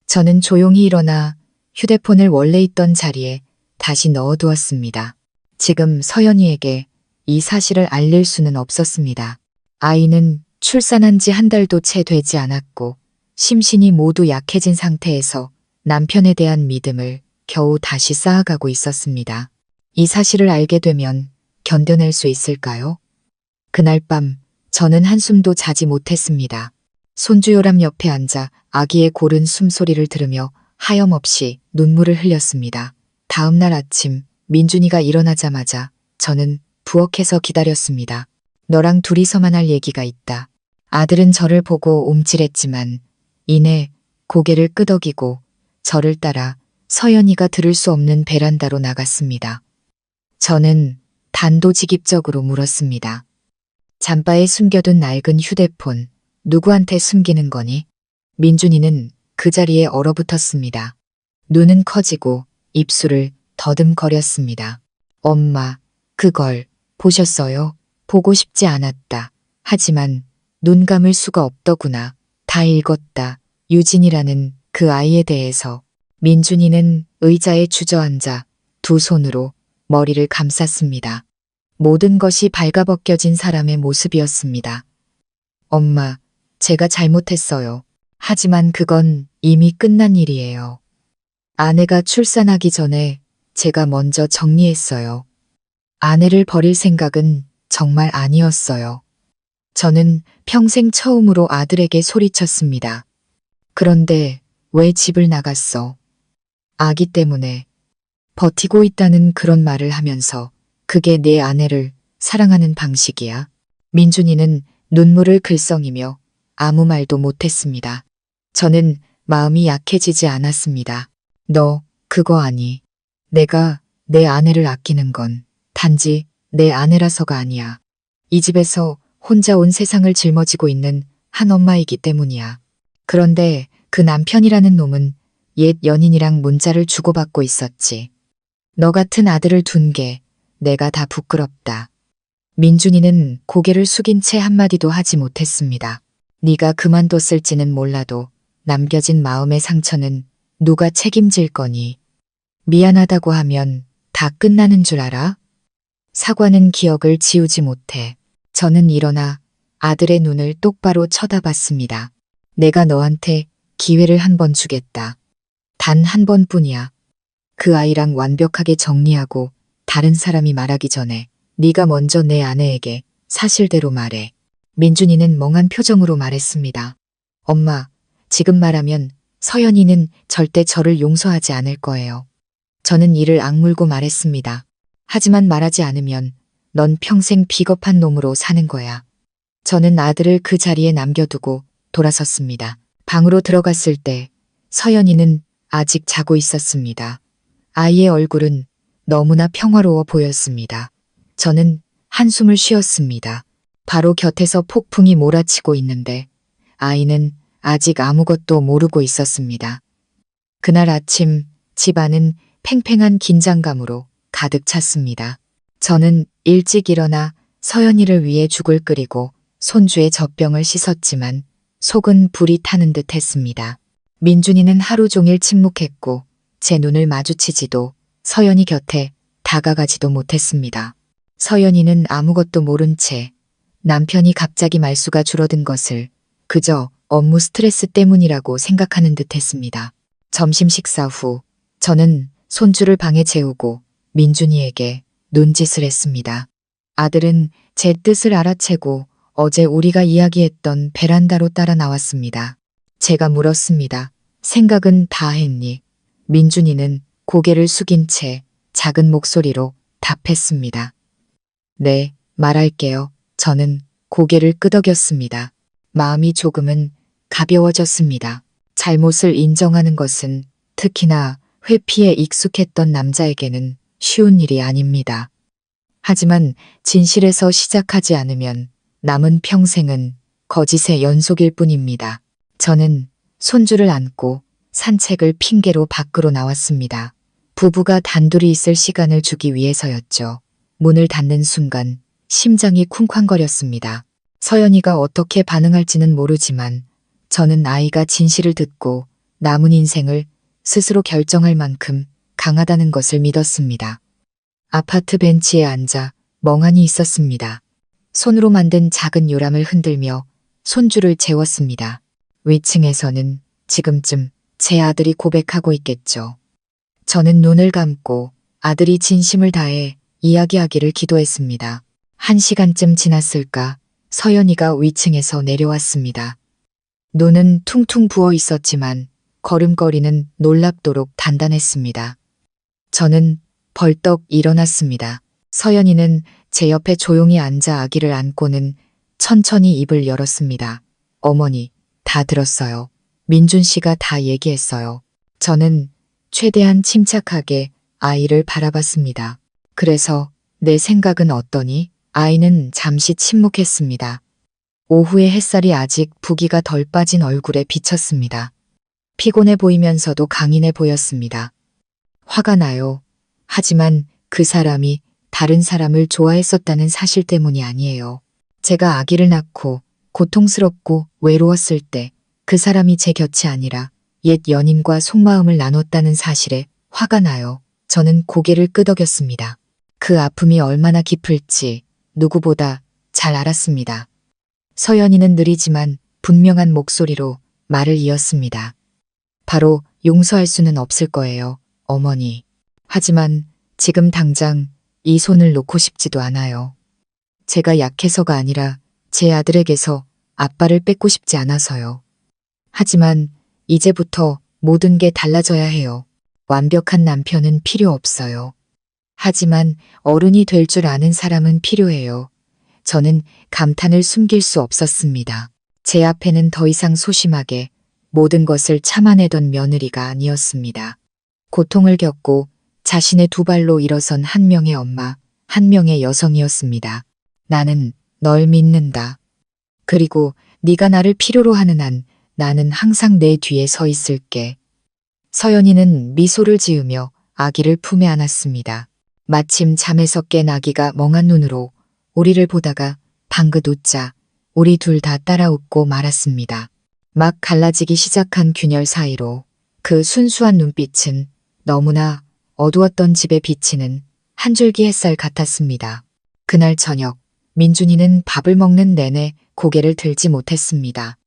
저는 조용히 일어나 휴대폰을 원래 있던 자리에 다시 넣어두었습니다. 지금 서연이에게 이 사실을 알릴 수는 없었습니다. 아이는 출산한 지 1달도 채 되지 않았고 심신이 모두 약해진 상태에서 남편에 대한 믿음을 겨우 다시 쌓아가고 있었습니다. 이 사실을 알게 되면 견뎌낼 수 있을까요? 그날 밤 저는 한숨도 자지 못했습니다. 손주 요람 옆에 앉아 아기의 고른 숨소리를 들으며 하염없이 눈물을 흘렸습니다. 다음 날 아침 민준이가 일어나자마자 저는 부엌에서 기다렸습니다. 너랑 둘이서만 할 얘기가 있다. 아들은 저를 보고 움찔했지만 이내 고개를 끄덕이고 저를 따라 서연이가 들을 수 없는 베란다로 나갔습니다. 저는 단도직입적으로 물었습니다. 잠바에 숨겨둔 낡은 휴대폰, 누구한테 숨기는 거니? 민준이는 그 자리에 얼어붙었습니다. 눈은 커지고 입술을 더듬거렸습니다. 엄마, 그걸 보셨어요? 보고 싶지 않았다. 하지만 눈 감을 수가 없더구나. 다 읽었다. 유진이라는 그 아이에 대해서. 민준이는 의자에 주저앉아 두 손으로 머리를 감쌌습니다. 모든 것이 발가벗겨진 사람의 모습이었습니다. 엄마, 제가 잘못했어요. 하지만 그건 이미 끝난 일이에요. 아내가 출산하기 전에 제가 먼저 정리했어요. 아내를 버릴 생각은 정말 아니었어요. 저는 평생 처음으로 아들에게 소리쳤습니다. 그런데 왜 집을 나갔어? 아기 때문에. 버티고 있다는 그런 말을 하면서 그게 내 아내를 사랑하는 방식이야. 민준이는 눈물을 글썽이며 아무 말도 못했습니다. 저는 마음이 약해지지 않았습니다. 너 그거 아니. 내가 내 아내를 아끼는 건 단지 내 아내라서가 아니야. 이 집에서 혼자 온 세상을 짊어지고 있는 한 엄마이기 때문이야. 그런데 그 남편이라는 놈은 옛 연인이랑 문자를 주고받고 있었지. 너 같은 아들을 둔 게 내가 다 부끄럽다. 민준이는 고개를 숙인 채 한마디도 하지 못했습니다. 네가 그만뒀을지는 몰라도 남겨진 마음의 상처는 누가 책임질 거니? 미안하다고 하면 다 끝나는 줄 알아? 사과는 기억을 지우지 못해. 저는 일어나 아들의 눈을 똑바로 쳐다봤습니다. 내가 너한테 기회를 한 번 주겠다. 단 한 번뿐이야. 그 아이랑 완벽하게 정리하고 다른 사람이 말하기 전에 네가 먼저 내 아내에게 사실대로 말해. 민준이는 멍한 표정으로 말했습니다. 엄마, 지금 말하면 서연이는 절대 저를 용서하지 않을 거예요. 저는 이를 악물고 말했습니다. 하지만 말하지 않으면 넌 평생 비겁한 놈으로 사는 거야. 저는 아들을 그 자리에 남겨두고 돌아섰습니다. 방으로 들어갔을 때 서연이는 아직 자고 있었습니다. 아이의 얼굴은 너무나 평화로워 보였습니다. 저는 한숨을 쉬었습니다. 바로 곁에서 폭풍이 몰아치고 있는데 아이는 아직 아무것도 모르고 있었습니다. 그날 아침 집안은 팽팽한 긴장감으로 가득 찼습니다. 저는 일찍 일어나 서연이를 위해 죽을 끓이고 손주의 젖병을 씻었지만 속은 불이 타는 듯 했습니다. 민준이는 하루 종일 침묵했고 제 눈을 마주치지도 서연이 곁에 다가가지도 못했습니다. 서연이는 아무것도 모른 채 남편이 갑자기 말수가 줄어든 것을 그저 업무 스트레스 때문이라고 생각하는 듯 했습니다. 점심 식사 후 저는 손주를 방에 재우고 민준이에게 눈짓을 했습니다. 아들은 제 뜻을 알아채고 어제 우리가 이야기했던 베란다로 따라 나왔습니다. 제가 물었습니다. 생각은 다 했니? 민준이는 고개를 숙인 채 작은 목소리로 답했습니다. 네, 말할게요. 저는 고개를 끄덕였습니다. 마음이 조금은 가벼워졌습니다. 잘못을 인정하는 것은 특히나 회피에 익숙했던 남자에게는 쉬운 일이 아닙니다. 하지만 진실에서 시작하지 않으면 남은 평생은 거짓의 연속일 뿐입니다. 저는 손주를 안고 산책을 핑계로 밖으로 나왔습니다. 부부가 단둘이 있을 시간을 주기 위해서였죠. 문을 닫는 순간 심장이 쿵쾅거렸습니다. 서연이가 어떻게 반응할지는 모르지만 저는 아이가 진실을 듣고 남은 인생을 스스로 결정할 만큼 강하다는 것을 믿었습니다. 아파트 벤치에 앉아 멍하니 있었습니다. 손으로 만든 작은 요람을 흔들며 손주를 재웠습니다. 위층에서는 지금쯤 제 아들이 고백하고 있겠죠. 저는 눈을 감고 아들이 진심을 다해 이야기하기를 기도했습니다. 1시간쯤 지났을까 서연이가 위층에서 내려왔습니다. 눈은 퉁퉁 부어 있었지만 걸음걸이는 놀랍도록 단단했습니다. 저는 벌떡 일어났습니다. 서연이는 제 옆에 조용히 앉아 아기를 안고는 천천히 입을 열었습니다. 어머니, 다 들었어요. 민준 씨가 다 얘기했어요. 저는 최대한 침착하게 아이를 바라봤습니다. 그래서 내 생각은 어떠니? 아이는 잠시 침묵했습니다. 오후의 햇살이 아직 부기가 덜 빠진 얼굴에 비쳤습니다. 피곤해 보이면서도 강인해 보였습니다. 화가 나요. 하지만 그 사람이 다른 사람을 좋아했었다는 사실 때문이 아니에요. 제가 아기를 낳고 고통스럽고 외로웠을 때 그 사람이 제 곁이 아니라 옛 연인과 속마음을 나눴다는 사실에 화가 나요. 저는 고개를 끄덕였습니다. 그 아픔이 얼마나 깊을지 누구보다 잘 알았습니다. 서연이는 느리지만 분명한 목소리로 말을 이었습니다. 바로 용서할 수는 없을 거예요, 어머니. 하지만 지금 당장 이 손을 놓고 싶지도 않아요. 제가 약해서가 아니라 제 아들에게서 아빠를 뺏고 싶지 않아서요. 하지만 이제부터 모든 게 달라져야 해요. 완벽한 남편은 필요 없어요. 하지만 어른이 될 줄 아는 사람은 필요해요. 저는 감탄을 숨길 수 없었습니다. 제 앞에는 더 이상 소심하게 모든 것을 참아내던 며느리가 아니었습니다. 고통을 겪고 자신의 두 발로 일어선 한 명의 엄마, 한 명의 여성이었습니다. 나는 널 믿는다. 그리고 네가 나를 필요로 하는 한 나는 항상 내 뒤에 서 있을게. 서연이는 미소를 지으며 아기를 품에 안았습니다. 마침 잠에서 깬 아기가 멍한 눈으로 우리를 보다가 방긋 웃자 우리 둘 다 따라 웃고 말았습니다. 막 갈라지기 시작한 균열 사이로 그 순수한 눈빛은 너무나 어두웠던 집에 비치는 한 줄기 햇살 같았습니다. 그날 저녁 민준이는 밥을 먹는 내내 고개를 들지 못했습니다.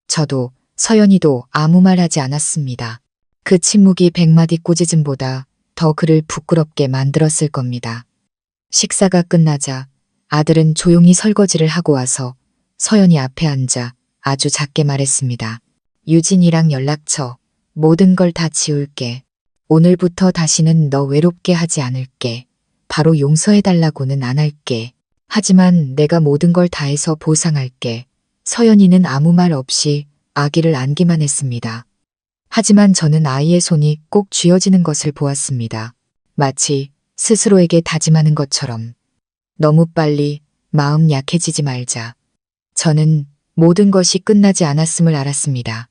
저도 서연이도 아무 말 하지 않았습니다. 그 침묵이 100마디 꾸짖음보다 더 그를 부끄럽게 만들었을 겁니다. 식사가 끝나자 아들은 조용히 설거지를 하고 와서 서연이 앞에 앉아 아주 작게 말했습니다. 유진이랑 연락처 모든 걸 다 지울게. 오늘부터 다시는 너 외롭게 하지 않을게. 바로 용서해달라고는 안 할게. 하지만 내가 모든 걸 다해서 보상할게. 서연이는 아무 말 없이 아기를 안기만 했습니다. 하지만 저는 아이의 손이 꼭 쥐어지는 것을 보았습니다. 마치 스스로에게 다짐하는 것처럼. 너무 빨리 마음 약해지지 말자. 저는 모든 것이 끝나지 않았음을 알았습니다.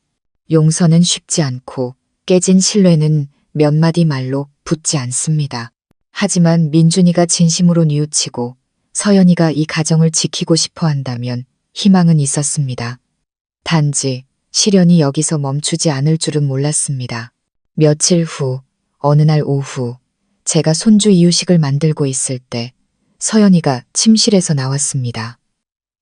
용서는 쉽지 않고 깨진 신뢰는 몇 마디 말로 붙지 않습니다. 하지만 민준이가 진심으로 뉘우치고 서연이가 이 가정을 지키고 싶어 한다면 희망은 있었습니다. 단지 시련이 여기서 멈추지 않을 줄은 몰랐습니다. 며칠 후 어느 날 오후 제가 손주 이유식을 만들고 있을 때 서연이가 침실에서 나왔습니다.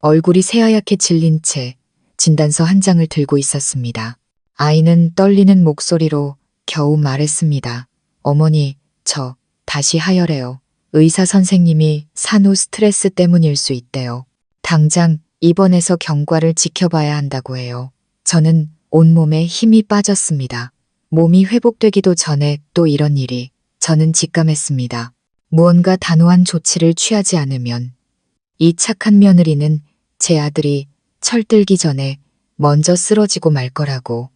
얼굴이 새하얗게 질린 채 진단서 한 장을 들고 있었습니다. 아이는 떨리는 목소리로 겨우 말했습니다. 어머니, 저 다시 하혈해요. 의사 선생님이 산후 스트레스 때문일 수 있대요. 당장 입원해서 경과를 지켜봐야 한다고 해요. 저는 온몸에 힘이 빠졌습니다. 몸이 회복되기도 전에 또 이런 일이. 저는 직감했습니다. 무언가 단호한 조치를 취하지 않으면 이 착한 며느리는 제 아들이 철들기 전에 먼저 쓰러지고 말 거라고.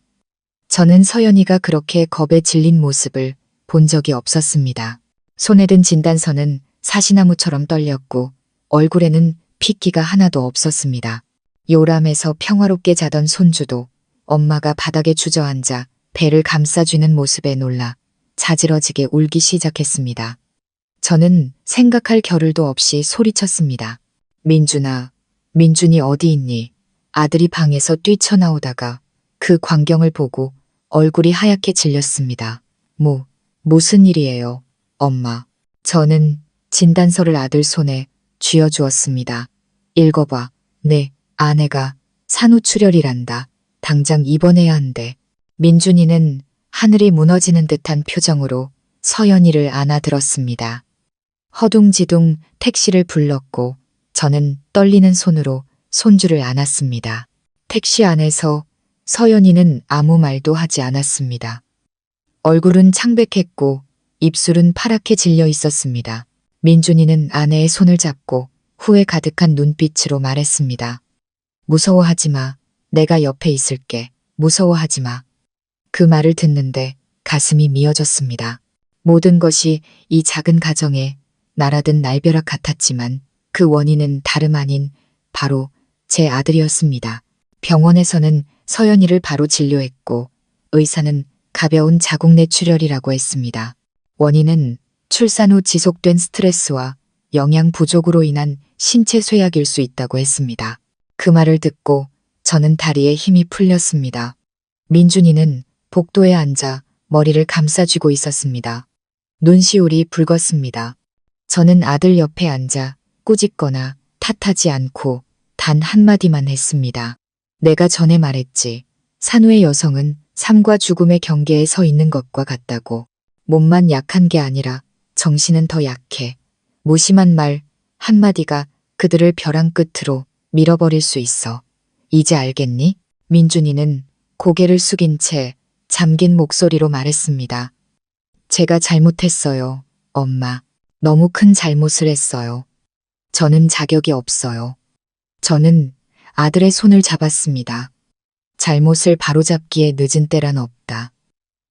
저는 서연이가 그렇게 겁에 질린 모습을 본 적이 없었습니다. 손에 든 진단서는 사시나무처럼 떨렸고 얼굴에는 핏기가 하나도 없었습니다. 요람해서 평화롭게 자던 손주도 엄마가 바닥에 주저앉아 배를 감싸쥐는 모습에 놀라 자지러지게 울기 시작했습니다. 저는 생각할 겨를도 없이 소리쳤습니다. 민준아, 민준이 어디 있니? 아들이 방에서 뛰쳐나오다가 그 광경을 보고 얼굴이 하얗게 질렸습니다. 무슨 일이에요, 엄마? 저는 진단서를 아들 손에 쥐어주었습니다. 읽어봐. 네, 아내가 산후출혈이란다. 당장 입원해야 한대. 민준이는 하늘이 무너지는 듯한 표정으로 서연이를 안아들었습니다. 허둥지둥 택시를 불렀고 저는 떨리는 손으로 손주를 안았습니다. 택시 안에서 서연이는 아무 말도 하지 않았습니다. 얼굴은 창백했고 입술은 파랗게 질려 있었습니다. 민준이는 아내의 손을 잡고 후회 가득한 눈빛으로 말했습니다. 무서워하지 마. 내가 옆에 있을게. 무서워하지 마. 그 말을 듣는데 가슴이 미어졌습니다. 모든 것이 이 작은 가정에 날아든 날벼락 같았지만 그 원인은 다름 아닌 바로 제 아들이었습니다. 병원에서는 서연이를 바로 진료했고 의사는 가벼운 자궁 뇌출혈이라고 했습니다. 원인은 출산 후 지속된 스트레스와 영양 부족으로 인한 신체 쇠약일 수 있다고 했습니다. 그 말을 듣고 저는 다리에 힘이 풀렸습니다. 민준이는 복도에 앉아 머리를 감싸쥐고 있었습니다. 눈시울이 붉었습니다. 저는 아들 옆에 앉아 꾸짖거나 탓하지 않고 단 한마디만 했습니다. 내가 전에 말했지. 산후의 여성은 삶과 죽음의 경계에 서 있는 것과 같다고. 몸만 약한 게 아니라 정신은 더 약해. 무심한 말 한마디가 그들을 벼랑 끝으로 밀어버릴 수 있어. 이제 알겠니? 민준이는 고개를 숙인 채 잠긴 목소리로 말했습니다. 제가 잘못했어요, 엄마. 너무 큰 잘못을 했어요. 저는 자격이 없어요. 저는 아들의 손을 잡았습니다. 잘못을 바로잡기에 늦은 때란 없다.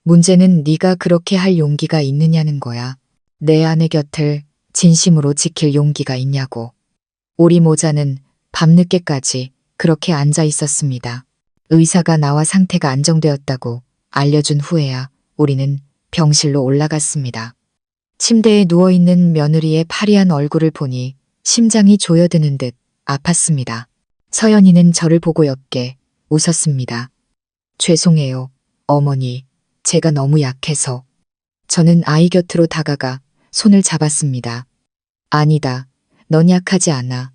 문제는 네가 그렇게 할 용기가 있느냐는 거야. 내 아내 곁을 진심으로 지킬 용기가 있냐고. 우리 모자는 밤늦게까지 그렇게 앉아 있었습니다. 의사가 나와 상태가 안정되었다고 알려준 후에야 우리는 병실로 올라갔습니다. 침대에 누워있는 며느리의 파리한 얼굴을 보니 심장이 조여드는 듯 아팠습니다. 서연이는 저를 보고 옅게 웃었습니다. 죄송해요, 어머니. 제가 너무 약해서. 저는 아이 곁으로 다가가 손을 잡았습니다. 아니다. 넌 약하지 않아.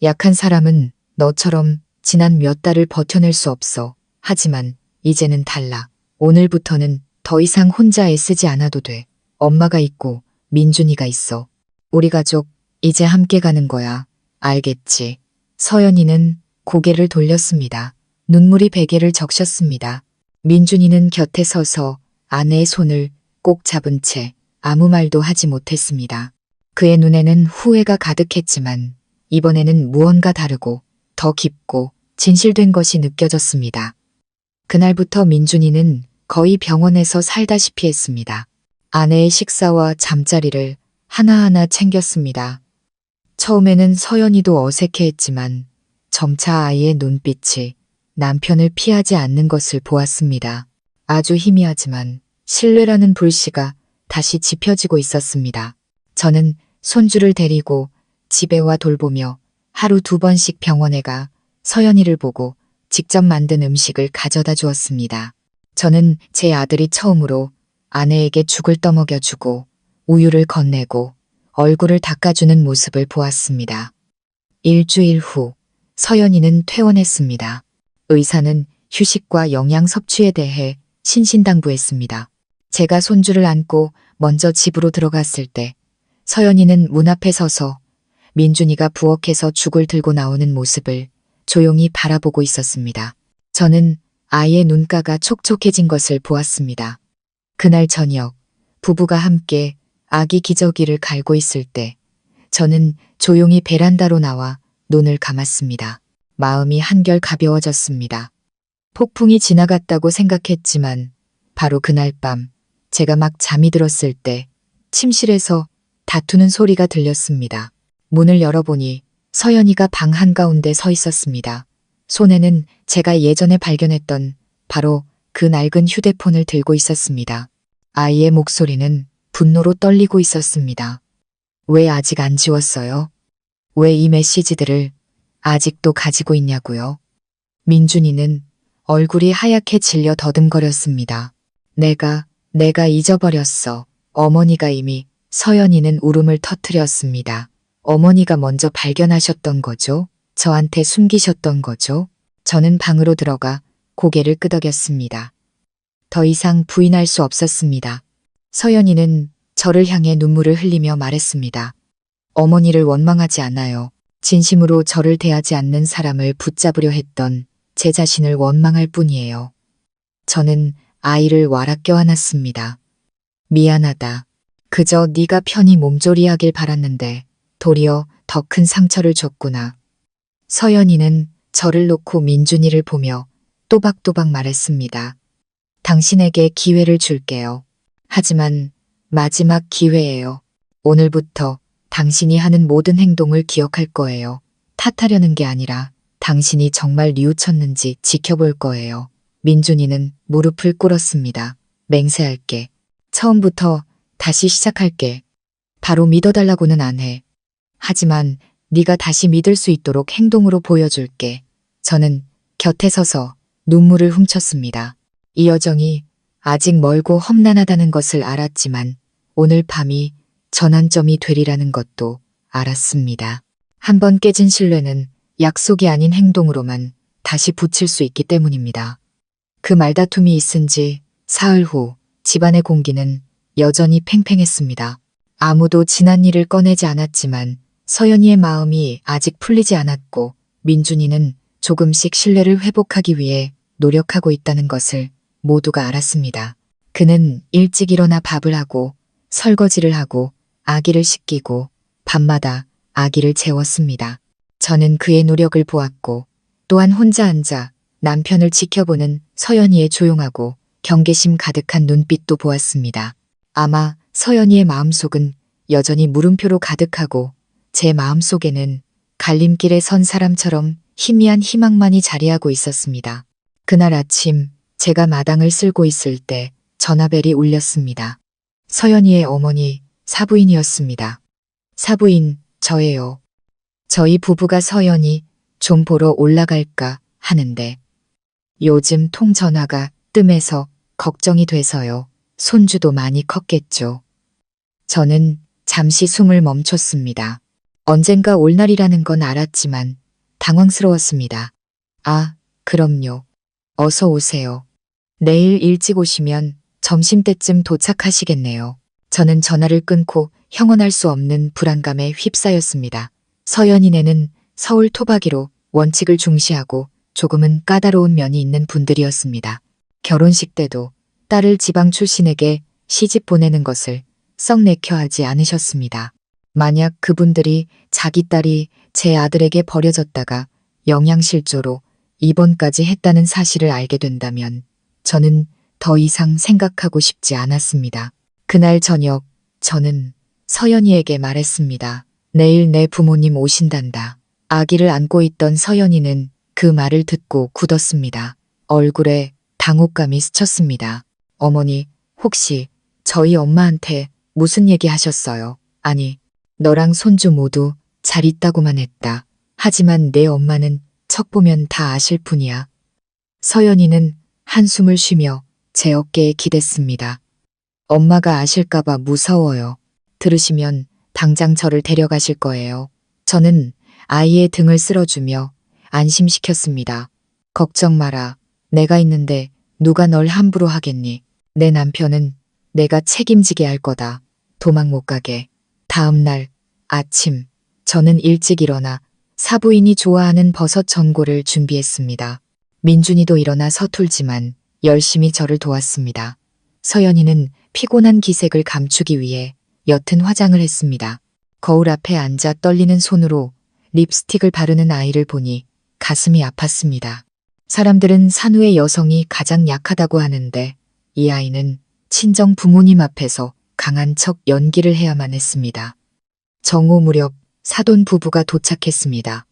약한 사람은 너처럼 지난 몇 달을 버텨낼 수 없어. 하지만 이제는 달라. 오늘부터는 더 이상 혼자 애쓰지 않아도 돼. 엄마가 있고 민준이가 있어. 우리 가족 이제 함께 가는 거야. 알겠지? 서연이는 고개를 돌렸습니다. 눈물이 베개를 적셨습니다. 민준이는 곁에 서서 아내의 손을 꼭 잡은 채 아무 말도 하지 못했습니다. 그의 눈에는 후회가 가득했지만 이번에는 무언가 다르고 더 깊고 진실된 것이 느껴졌습니다. 그날부터 민준이는 거의 병원에서 살다시피 했습니다. 아내의 식사와 잠자리를 하나하나 챙겼습니다. 처음에는 서연이도 어색해했지만 점차 아이의 눈빛이 남편을 피하지 않는 것을 보았습니다. 아주 희미하지만 신뢰라는 불씨가 다시 지펴지고 있었습니다. 저는 손주를 데리고 집에 와 돌보며 하루 2번씩 병원에 가 서연이를 보고 직접 만든 음식을 가져다 주었습니다. 저는 제 아들이 처음으로 아내에게 죽을 떠먹여주고 우유를 건네고 얼굴을 닦아주는 모습을 보았습니다. 일주일 후 서연이는 퇴원했습니다. 의사는 휴식과 영양 섭취에 대해 신신당부했습니다. 제가 손주를 안고 먼저 집으로 들어갔을 때 서연이는 문 앞에 서서 민준이가 부엌에서 죽을 들고 나오는 모습을 조용히 바라보고 있었습니다. 저는 아이의 눈가가 촉촉해진 것을 보았습니다. 그날 저녁 부부가 함께 아기 기저귀를 갈고 있을 때 저는 조용히 베란다로 나와 눈을 감았습니다. 마음이 한결 가벼워졌습니다. 폭풍이 지나갔다고 생각했지만 바로 그날 밤 제가 막 잠이 들었을 때 침실에서 다투는 소리가 들렸습니다. 문을 열어보니 서연이가 방 한가운데 서 있었습니다. 손에는 제가 예전에 발견했던 바로 그 낡은 휴대폰을 들고 있었습니다. 아이의 목소리는 분노로 떨리고 있었습니다. 왜 아직 안 지웠어요? 왜 이 메시지들을 아직도 가지고 있냐고요? 민준이는 얼굴이 하얗게 질려 더듬거렸습니다. 내가 잊어버렸어. 어머니가 이미. 서연이는 울음을 터뜨렸습니다. 어머니가 먼저 발견하셨던 거죠? 저한테 숨기셨던 거죠? 저는 방으로 들어가 고개를 끄덕였습니다. 더 이상 부인할 수 없었습니다. 서연이는 저를 향해 눈물을 흘리며 말했습니다. 어머니를 원망하지 않아요. 진심으로 저를 대하지 않는 사람을 붙잡으려 했던 제 자신을 원망할 뿐이에요. 저는 아이를 와락 껴안았습니다. 미안하다. 그저 네가 편히 몸조리하길 바랐는데 도리어 더 큰 상처를 줬구나. 서연이는 저를 놓고 민준이를 보며 또박또박 말했습니다. 당신에게 기회를 줄게요. 하지만 마지막 기회예요. 오늘부터 당신이 하는 모든 행동을 기억할 거예요. 탓하려는 게 아니라 당신이 정말 뉘우쳤는지 지켜볼 거예요. 민준이는 무릎을 꿇었습니다. 맹세할게. 처음부터 다시 시작할게. 바로 믿어달라고는 안 해. 하지만 네가 다시 믿을 수 있도록 행동으로 보여줄게. 저는 곁에 서서 눈물을 훔쳤습니다. 이 여정이 아직 멀고 험난하다는 것을 알았지만 오늘 밤이 전환점이 되리라는 것도 알았습니다. 한번 깨진 신뢰는 약속이 아닌 행동으로만 다시 붙일 수 있기 때문입니다. 그 말다툼이 있은 지 사흘 후 집안의 공기는 여전히 팽팽했습니다. 아무도 지난 일을 꺼내지 않았지만 서연이의 마음이 아직 풀리지 않았고 민준이는 조금씩 신뢰를 회복하기 위해 노력하고 있다는 것을 모두가 알았습니다. 그는 일찍 일어나 밥을 하고 설거지를 하고 아기를 씻기고 밤마다 아기를 재웠습니다. 저는 그의 노력을 보았고 또한 혼자 앉아 남편을 지켜보는 서연이의 조용하고 경계심 가득한 눈빛도 보았습니다. 아마 서연이의 마음속은 여전히 물음표로 가득하고 제 마음속에는 갈림길에 선 사람처럼 희미한 희망만이 자리하고 있었습니다. 그날 아침 제가 마당을 쓸고 있을 때 전화벨이 울렸습니다. 서연이의 어머니 사부인이었습니다. 사부인, 저예요. 저희 부부가 서연이 좀 보러 올라갈까 하는데 요즘 통전화가 뜸해서 걱정이 돼서요. 손주도 많이 컸겠죠. 저는 잠시 숨을 멈췄습니다. 언젠가 올 날이라는 건 알았지만 당황스러웠습니다. 아, 그럼요. 어서 오세요. 내일 일찍 오시면 점심때쯤 도착하시겠네요. 저는 전화를 끊고 형언할 수 없는 불안감에 휩싸였습니다. 서연이네는 서울 토박이로 원칙을 중시하고 조금은 까다로운 면이 있는 분들이었습니다. 결혼식 때도 딸을 지방 출신에게 시집 보내는 것을 썩 내켜 하지 않으셨습니다. 만약 그분들이 자기 딸이 제 아들에게 버려졌다가 영양실조로 입원까지 했다는 사실을 알게 된다면 저는 더 이상 생각하고 싶지 않았습니다. 그날 저녁 저는 서연이에게 말했습니다. 내일 내 부모님 오신단다. 아기를 안고 있던 서연이는 그 말을 듣고 굳었습니다. 얼굴에 당혹감이 스쳤습니다. 어머니, 혹시 저희 엄마한테 무슨 얘기 하셨어요? 아니, 너랑 손주 모두 잘 있다고만 했다. 하지만 내 엄마는 척 보면 다 아실 뿐이야. 서연이는 한숨을 쉬며 제 어깨에 기댔습니다. 엄마가 아실까봐 무서워요. 들으시면 당장 저를 데려가실 거예요. 저는 아이의 등을 쓸어주며 안심시켰습니다. 걱정 마라. 내가 있는데 누가 널 함부로 하겠니? 내 남편은 내가 책임지게 할 거다. 도망 못 가게. 다음 날 아침 저는 일찍 일어나 사부인이 좋아하는 버섯 전골을 준비했습니다. 민준이도 일어나 서툴지만 열심히 저를 도왔습니다. 서연이는 피곤한 기색을 감추기 위해 옅은 화장을 했습니다. 거울 앞에 앉아 떨리는 손으로 립스틱을 바르는 아이를 보니 가슴이 아팠습니다. 사람들은 산후의 여성이 가장 약하다고 하는데 이 아이는 친정 부모님 앞에서 강한 척 연기를 해야만 했습니다. 정오 무렵 사돈 부부가 도착했습니다.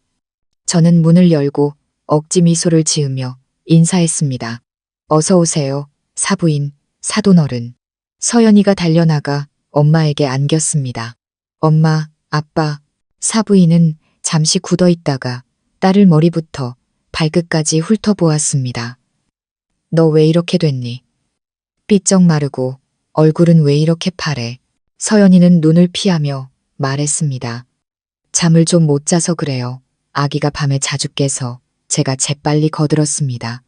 저는 문을 열고 억지 미소를 지으며 인사했습니다. 어서 오세요, 사부인, 사돈어른. 서연이가 달려나가 엄마에게 안겼습니다. 엄마, 아빠, 사부인은 잠시 굳어 있다가 딸을 머리부터 발끝까지 훑어보았습니다. 너 왜 이렇게 됐니? 삐쩍 마르고 얼굴은 왜 이렇게 파래? 서연이는 눈을 피하며 말했습니다. 잠을 좀 못 자서 그래요. 아기가 밤에 자주 깨서 제가 재빨리 거들었습니다.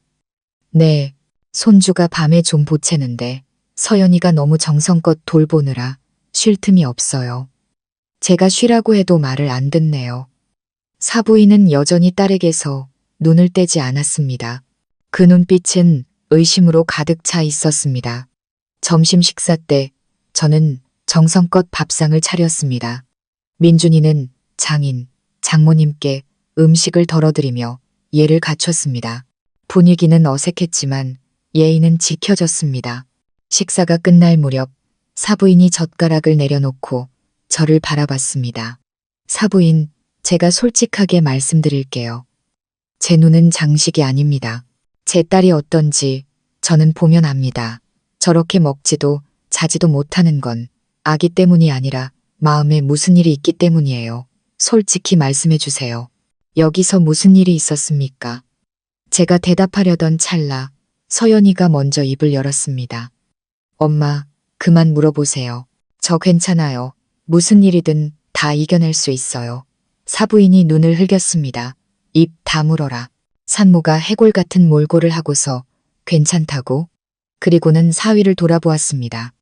네, 손주가 밤에 좀 보채는데 서연이가 너무 정성껏 돌보느라 쉴 틈이 없어요. 제가 쉬라고 해도 말을 안 듣네요. 사부인은 여전히 딸에게서 눈을 떼지 않았습니다. 그 눈빛은 의심으로 가득 차 있었습니다. 점심 식사 때 저는 정성껏 밥상을 차렸습니다. 민준이는 장인, 장모님께 음식을 덜어드리며 예를 갖췄습니다. 분위기는 어색했지만 예의는 지켜졌습니다. 식사가 끝날 무렵 사부인이 젓가락을 내려놓고 저를 바라봤습니다. 사부인, 제가 솔직하게 말씀드릴게요. 제 눈은 장식이 아닙니다. 제 딸이 어떤지 저는 보면 압니다. 저렇게 먹지도 자지도 못하는 건 아기 때문이 아니라 마음에 무슨 일이 있기 때문이에요. 솔직히 말씀해 주세요. 여기서 무슨 일이 있었습니까? 제가 대답하려던 찰나 서연이가 먼저 입을 열었습니다. 엄마, 그만 물어보세요. 저 괜찮아요. 무슨 일이든 다 이겨낼 수 있어요. 사부인이 눈을 흘겼습니다. 입 다물어라. 산모가 해골 같은 몰골을 하고서 괜찮다고? 그리고는 사위를 돌아보았습니다.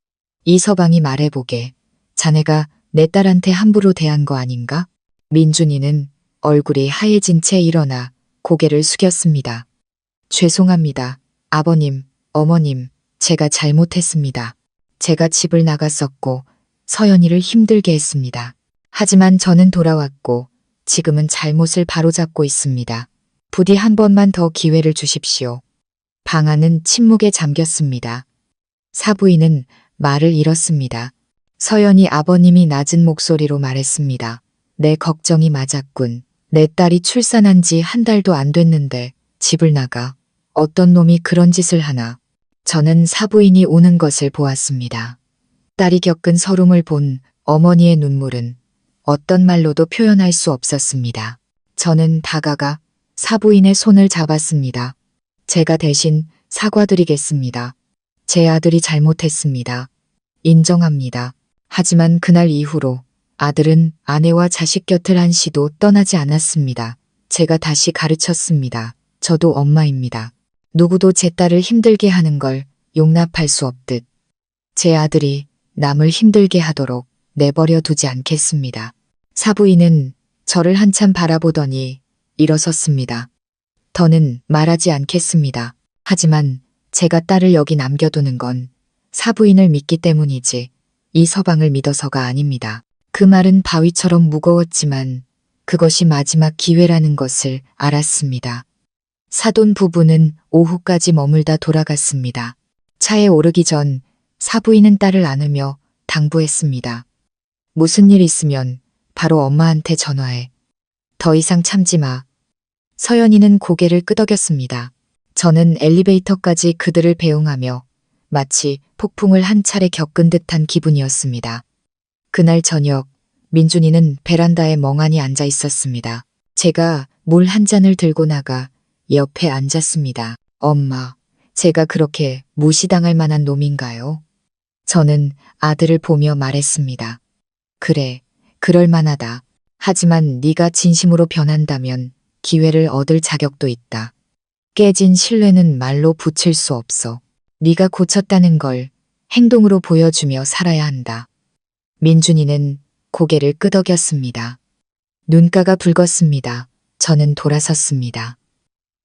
이 서방이 말해보게. 자네가 내 딸한테 함부로 대한 거 아닌가? 민준이는 얼굴이 하얘진 채 일어나 고개를 숙였습니다. 죄송합니다. 아버님, 어머님, 제가 잘못했습니다. 제가 집을 나갔었고 서연이를 힘들게 했습니다. 하지만 저는 돌아왔고 지금은 잘못을 바로잡고 있습니다. 부디 한 번만 더 기회를 주십시오. 방 안은 침묵에 잠겼습니다. 사부인은 말을 잃었습니다. 서연이 아버님이 낮은 목소리로 말했습니다. 내 걱정이 맞았군. 내 딸이 출산한 지 한 달도 안 됐는데 집을 나가. 어떤 놈이 그런 짓을 하나. 저는 사부인이 우는 것을 보았습니다. 딸이 겪은 서름을 본 어머니의 눈물은 어떤 말로도 표현할 수 없었습니다. 저는 다가가 사부인의 손을 잡았습니다. 제가 대신 사과드리겠습니다. 제 아들이 잘못했습니다. 인정합니다. 하지만 그날 이후로 아들은 아내와 자식 곁을 한시도 떠나지 않았습니다. 제가 다시 가르쳤습니다. 저도 엄마입니다. 누구도 제 딸을 힘들게 하는 걸 용납할 수 없듯 제 아들이 남을 힘들게 하도록 내버려 두지 않겠습니다. 사부인은 저를 한참 바라보더니 일어섰습니다. 더는 말하지 않겠습니다. 하지만 제가 딸을 여기 남겨두는 건 사부인을 믿기 때문이지 이 서방을 믿어서가 아닙니다. 그 말은 바위처럼 무거웠지만 그것이 마지막 기회라는 것을 알았습니다. 사돈 부부는 오후까지 머물다 돌아갔습니다. 차에 오르기 전 사부인은 딸을 안으며 당부했습니다. 무슨 일 있으면 바로 엄마한테 전화해. 더 이상 참지 마. 서연이는 고개를 끄덕였습니다. 저는 엘리베이터까지 그들을 배웅하며 마치 폭풍을 한 차례 겪은 듯한 기분이었습니다. 그날 저녁 민준이는 베란다에 멍하니 앉아 있었습니다. 제가 물 한 잔을 들고 나가 옆에 앉았습니다. 엄마, 제가 그렇게 무시당할 만한 놈인가요? 저는 아들을 보며 말했습니다. 그래, 그럴 만하다. 하지만 네가 진심으로 변한다면 기회를 얻을 자격도 있다. 깨진 신뢰는 말로 붙일 수 없어. 네가 고쳤다는 걸 행동으로 보여주며 살아야 한다. 민준이는 고개를 끄덕였습니다. 눈가가 붉었습니다. 저는 돌아섰습니다.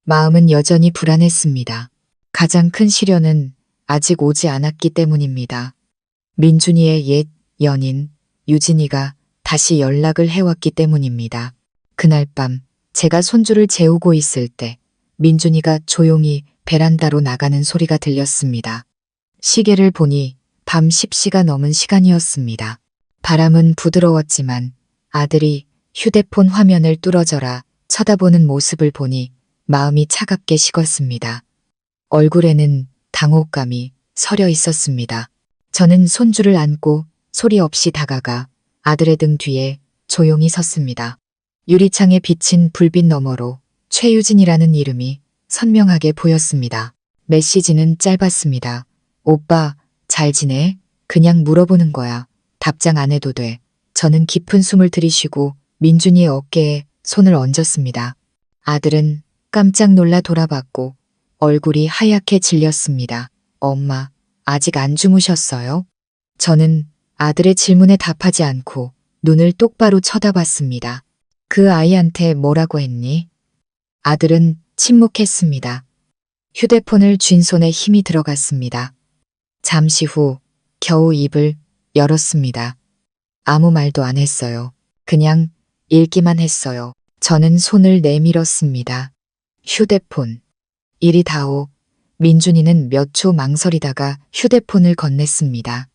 마음은 여전히 불안했습니다. 가장 큰 시련은 아직 오지 않았기 때문입니다. 민준이의 옛 연인 유진이가 다시 연락을 해왔기 때문입니다. 그날 밤 제가 손주를 재우고 있을 때 민준이가 조용히 베란다로 나가는 소리가 들렸습니다. 시계를 보니 밤 10시가 넘은 시간이었습니다. 바람은 부드러웠지만 아들이 휴대폰 화면을 뚫어져라 쳐다보는 모습을 보니 마음이 차갑게 식었습니다. 얼굴에는 당혹감이 서려 있었습니다. 저는 손주를 안고 소리 없이 다가가 아들의 등 뒤에 조용히 섰습니다. 유리창에 비친 불빛 너머로 최유진이라는 이름이 선명하게 보였습니다. 메시지는 짧았습니다. 오빠, 잘 지내? 그냥 물어보는 거야. 답장 안 해도 돼. 저는 깊은 숨을 들이쉬고 민준이의 어깨에 손을 얹었습니다. 아들은 깜짝 놀라 돌아봤고 얼굴이 하얗게 질렸습니다. 엄마, 아직 안 주무셨어요? 저는 아들의 질문에 답하지 않고 눈을 똑바로 쳐다봤습니다. 그 아이한테 뭐라고 했니? 아들은 침묵했습니다. 휴대폰을 쥔 손에 힘이 들어갔습니다. 잠시 후 겨우 입을 열었습니다. 아무 말도 안 했어요. 그냥 읽기만 했어요. 저는 손을 내밀었습니다. 휴대폰. 이리다오. 민준이는 몇 초 망설이다가 휴대폰을 건넸습니다.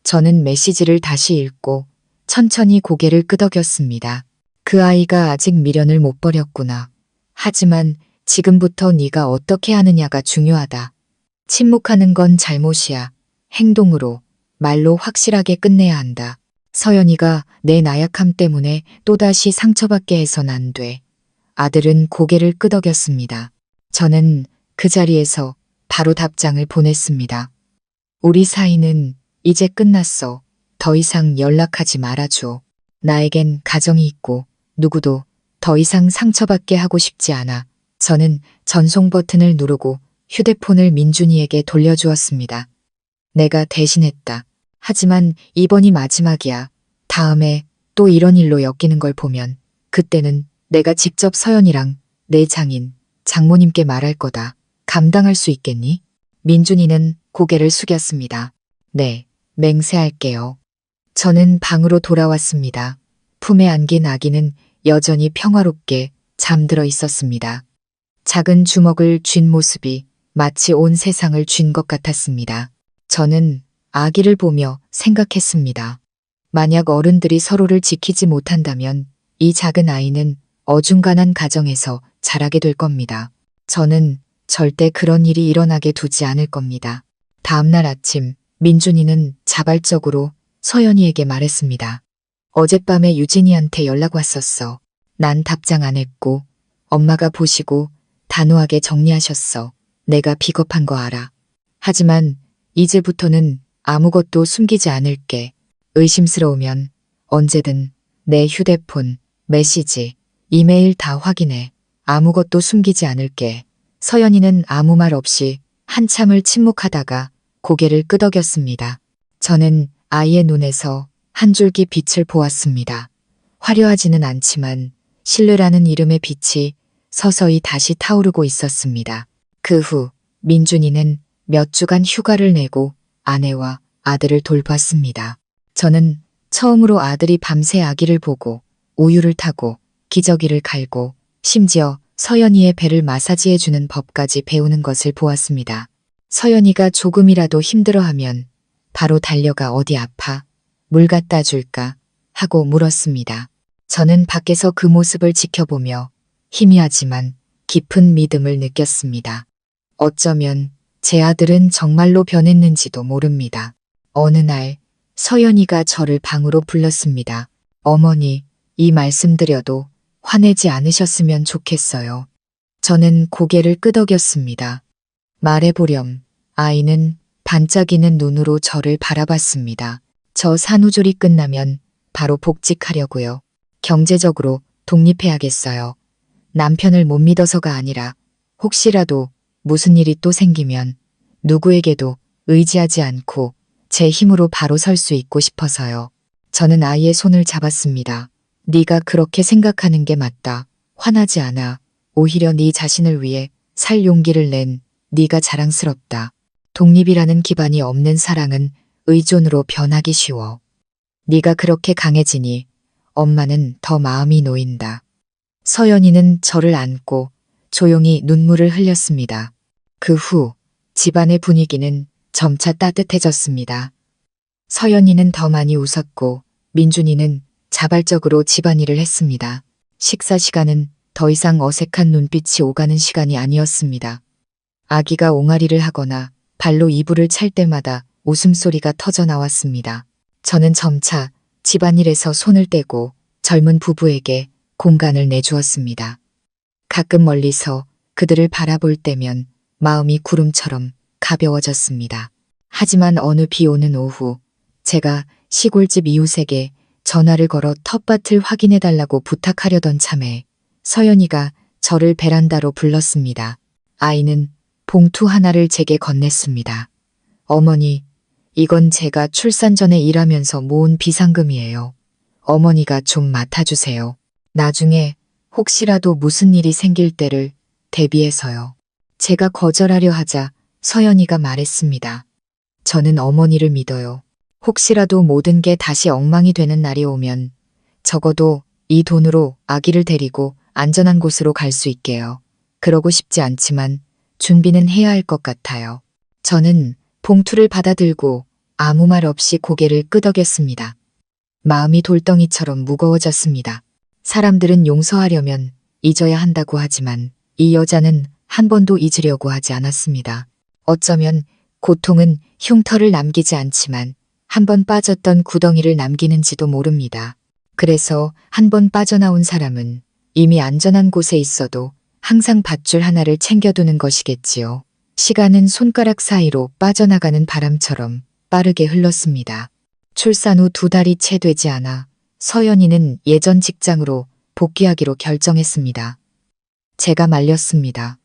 저는 메시지를 다시 읽고 천천히 고개를 끄덕였습니다. 그 아이가 아직 미련을 못 버렸구나. 하지만 지금부터 네가 어떻게 하느냐가 중요하다. 침묵하는 건 잘못이야. 행동으로, 말로 확실하게 끝내야 한다. 서연이가 내 나약함 때문에 또다시 상처받게 해선 안 돼. 아들은 고개를 끄덕였습니다. 저는 그 자리에서 바로 답장을 보냈습니다. 우리 사이는 이제 끝났어. 더 이상 연락하지 말아줘. 나에겐 가정이 있고 누구도 더 이상 상처받게 하고 싶지 않아. 저는 전송 버튼을 누르고 휴대폰을 민준이에게 돌려주었습니다. 내가 대신했다. 하지만 이번이 마지막이야. 다음에 또 이런 일로 엮이는 걸 보면 그때는 내가 직접 서연이랑 내 장인, 장모님께 말할 거다. 감당할 수 있겠니? 민준이는 고개를 숙였습니다. 네, 맹세할게요. 저는 방으로 돌아왔습니다. 품에 안긴 아기는 여전히 평화롭게 잠들어 있었습니다. 작은 주먹을 쥔 모습이 마치 온 세상을 쥔 것 같았습니다. 저는 아기를 보며 생각했습니다. 만약 어른들이 서로를 지키지 못한다면 이 작은 아이는 어중간한 가정에서 자라게 될 겁니다. 저는 절대 그런 일이 일어나게 두지 않을 겁니다. 다음날 아침 민준이는 자발적으로 서연이에게 말했습니다. 어젯밤에 유진이한테 연락 왔었어. 난 답장 안 했고 엄마가 보시고 단호하게 정리하셨어. 내가 비겁한 거 알아. 하지만 이제부터는 아무것도 숨기지 않을게. 의심스러우면 언제든 내 휴대폰, 메시지, 이메일 다 확인해. 아무것도 숨기지 않을게. 서연이는 아무 말 없이 한참을 침묵하다가 고개를 끄덕였습니다. 저는 아이의 눈에서 한 줄기 빛을 보았습니다. 화려하지는 않지만 신뢰라는 이름의 빛이 서서히 다시 타오르고 있었습니다. 그 후 민준이는 몇 주간 휴가를 내고 아내와 아들을 돌봤습니다. 저는 처음으로 아들이 밤새 아기를 보고 우유를 타고 기저귀를 갈고 심지어 서연이의 배를 마사지해주는 법까지 배우는 것을 보았습니다. 서연이가 조금이라도 힘들어하면 바로 달려가 어디 아파? 물 갖다 줄까? 하고 물었습니다. 저는 밖에서 그 모습을 지켜보며 희미하지만 깊은 믿음을 느꼈습니다. 어쩌면 제 아들은 정말로 변했는지도 모릅니다. 어느 날 서연이가 저를 방으로 불렀습니다. 어머니, 이 말씀 드려도 화내지 않으셨으면 좋겠어요. 저는 고개를 끄덕였습니다. 말해보렴. 아이는 반짝이는 눈으로 저를 바라봤습니다. 저 산후조리 끝나면 바로 복직하려고요. 경제적으로 독립해야겠어요. 남편을 못 믿어서가 아니라 혹시라도 무슨 일이 또 생기면 누구에게도 의지하지 않고 제 힘으로 바로 설 수 있고 싶어서요. 저는 아이의 손을 잡았습니다. 네가 그렇게 생각하는 게 맞다. 화나지 않아. 오히려 네 자신을 위해 살 용기를 낸 네가 자랑스럽다. 독립이라는 기반이 없는 사랑은 의존으로 변하기 쉬워. 네가 그렇게 강해지니 엄마는 더 마음이 놓인다. 서연이는 저를 안고 조용히 눈물을 흘렸습니다. 그 후 집안의 분위기는 점차 따뜻해졌습니다. 서연이는 더 많이 웃었고 민준이는 자발적으로 집안일을 했습니다. 식사 시간은 더 이상 어색한 눈빛이 오가는 시간이 아니었습니다. 아기가 옹알이를 하거나 발로 이불을 찰 때마다 웃음소리가 터져 나왔습니다. 저는 점차 집안일에서 손을 떼고 젊은 부부에게 공간을 내주었습니다. 가끔 멀리서 그들을 바라볼 때면 마음이 구름처럼 가벼워졌습니다. 하지만 어느 비 오는 오후 제가 시골집 이웃에게 전화를 걸어 텃밭을 확인해달라고 부탁하려던 참에 서연이가 저를 베란다로 불렀습니다. 아이는 봉투 하나를 제게 건넸습니다. 어머니, 이건 제가 출산 전에 일하면서 모은 비상금이에요. 어머니가 좀 맡아주세요. 나중에 혹시라도 무슨 일이 생길 때를 대비해서요. 제가 거절하려 하자 서연이가 말했습니다. 저는 어머니를 믿어요. 혹시라도 모든 게 다시 엉망이 되는 날이 오면 적어도 이 돈으로 아기를 데리고 안전한 곳으로 갈 수 있게요. 그러고 싶지 않지만 준비는 해야 할 것 같아요. 저는 봉투를 받아들고 아무 말 없이 고개를 끄덕였습니다. 마음이 돌덩이처럼 무거워졌습니다. 사람들은 용서하려면 잊어야 한다고 하지만 이 여자는 한 번도 잊으려고 하지 않았습니다. 어쩌면 고통은 흉터를 남기지 않지만 한 번 빠졌던 구덩이를 남기는지도 모릅니다. 그래서 한 번 빠져나온 사람은 이미 안전한 곳에 있어도 항상 밧줄 하나를 챙겨두는 것이겠지요. 시간은 손가락 사이로 빠져나가는 바람처럼 빠르게 흘렀습니다. 출산 후 2달이 채 되지 않아 서연이는 예전 직장으로 복귀하기로 결정했습니다. 제가 말렸습니다.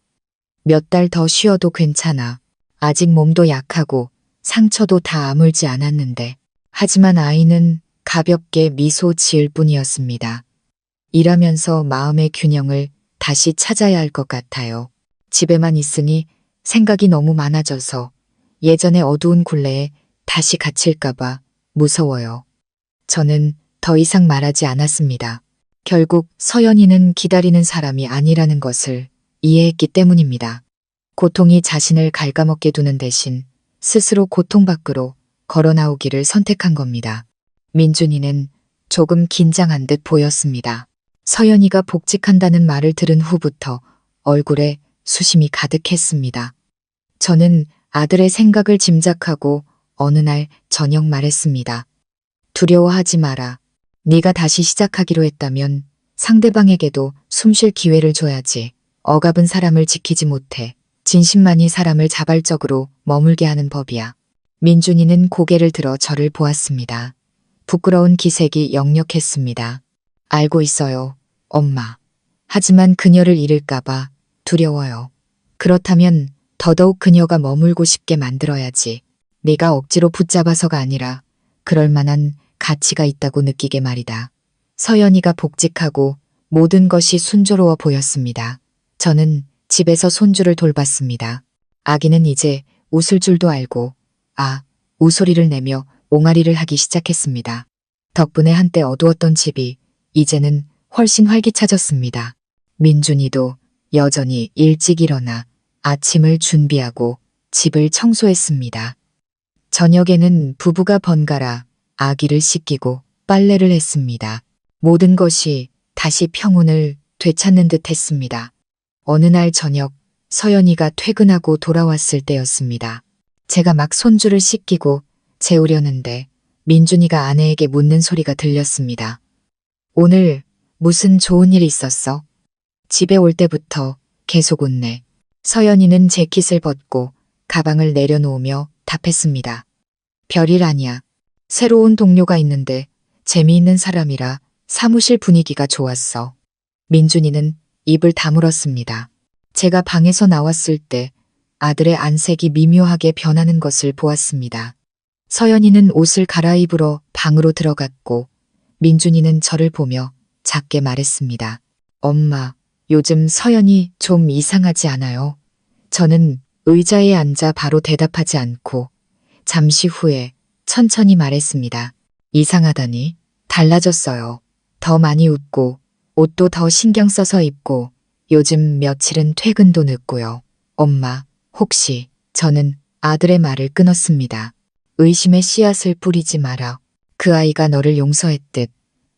몇 달 더 쉬어도 괜찮아. 아직 몸도 약하고 상처도 다 아물지 않았는데. 하지만 아이는 가볍게 미소 지을 뿐이었습니다. 일하면서 마음의 균형을 다시 찾아야 할 것 같아요. 집에만 있으니 생각이 너무 많아져서 예전의 어두운 굴레에 다시 갇힐까봐 무서워요. 저는 더 이상 말하지 않았습니다. 결국 서연이는 기다리는 사람이 아니라는 것을 이해했기 때문입니다. 고통이 자신을 갉아먹게 두는 대신 스스로 고통 밖으로 걸어 나오기를 선택한 겁니다. 민준이는 조금 긴장한 듯 보였습니다. 서연이가 복직한다는 말을 들은 후부터 얼굴에 수심이 가득했습니다. 저는 아들의 생각을 짐작하고 어느 날 저녁 말했습니다. 두려워하지 마라. 네가 다시 시작하기로 했다면 상대방에게도 숨쉴 기회를 줘야지. 억압은 사람을 지키지 못해. 진심만이 사람을 자발적으로 머물게 하는 법이야. 민준이는 고개를 들어 저를 보았습니다. 부끄러운 기색이 역력했습니다. 알고 있어요, 엄마. 하지만 그녀를 잃을까봐 두려워요. 그렇다면 더더욱 그녀가 머물고 싶게 만들어야지. 네가 억지로 붙잡아서가 아니라 그럴 만한 가치가 있다고 느끼게 말이다. 서연이가 복직하고 모든 것이 순조로워 보였습니다. 저는 집에서 손주를 돌봤습니다. 아기는 이제 웃을 줄도 알고 우소리를 내며 옹알이를 하기 시작했습니다. 덕분에 한때 어두웠던 집이 이제는 훨씬 활기차졌습니다. 민준이도 여전히 일찍 일어나 아침을 준비하고 집을 청소했습니다. 저녁에는 부부가 번갈아 아기를 씻기고 빨래를 했습니다. 모든 것이 다시 평온을 되찾는 듯 했습니다. 어느 날 저녁 서연이가 퇴근하고 돌아왔을 때였습니다. 제가 막 손주를 씻기고 재우려는데 민준이가 아내에게 묻는 소리가 들렸습니다. 오늘 무슨 좋은 일 있었어? 집에 올 때부터 계속 웃네. 서연이는 재킷을 벗고 가방을 내려놓으며 답했습니다. 별일 아니야. 새로운 동료가 있는데 재미있는 사람이라 사무실 분위기가 좋았어. 민준이는 입을 다물었습니다. 제가 방에서 나왔을 때 아들의 안색이 미묘하게 변하는 것을 보았습니다. 서연이는 옷을 갈아입으러 방으로 들어갔고 민준이는 저를 보며 작게 말했습니다. 엄마, 요즘 서연이 좀 이상하지 않아요? 저는 의자에 앉아 바로 대답하지 않고 잠시 후에 천천히 말했습니다. 이상하다니? 달라졌어요. 더 많이 웃고 옷도 더 신경 써서 입고 요즘 며칠은 퇴근도 늦고요. 엄마, 혹시 저는 아들의 말을 끊었습니다. 의심의 씨앗을 뿌리지 마라. 그 아이가 너를 용서했듯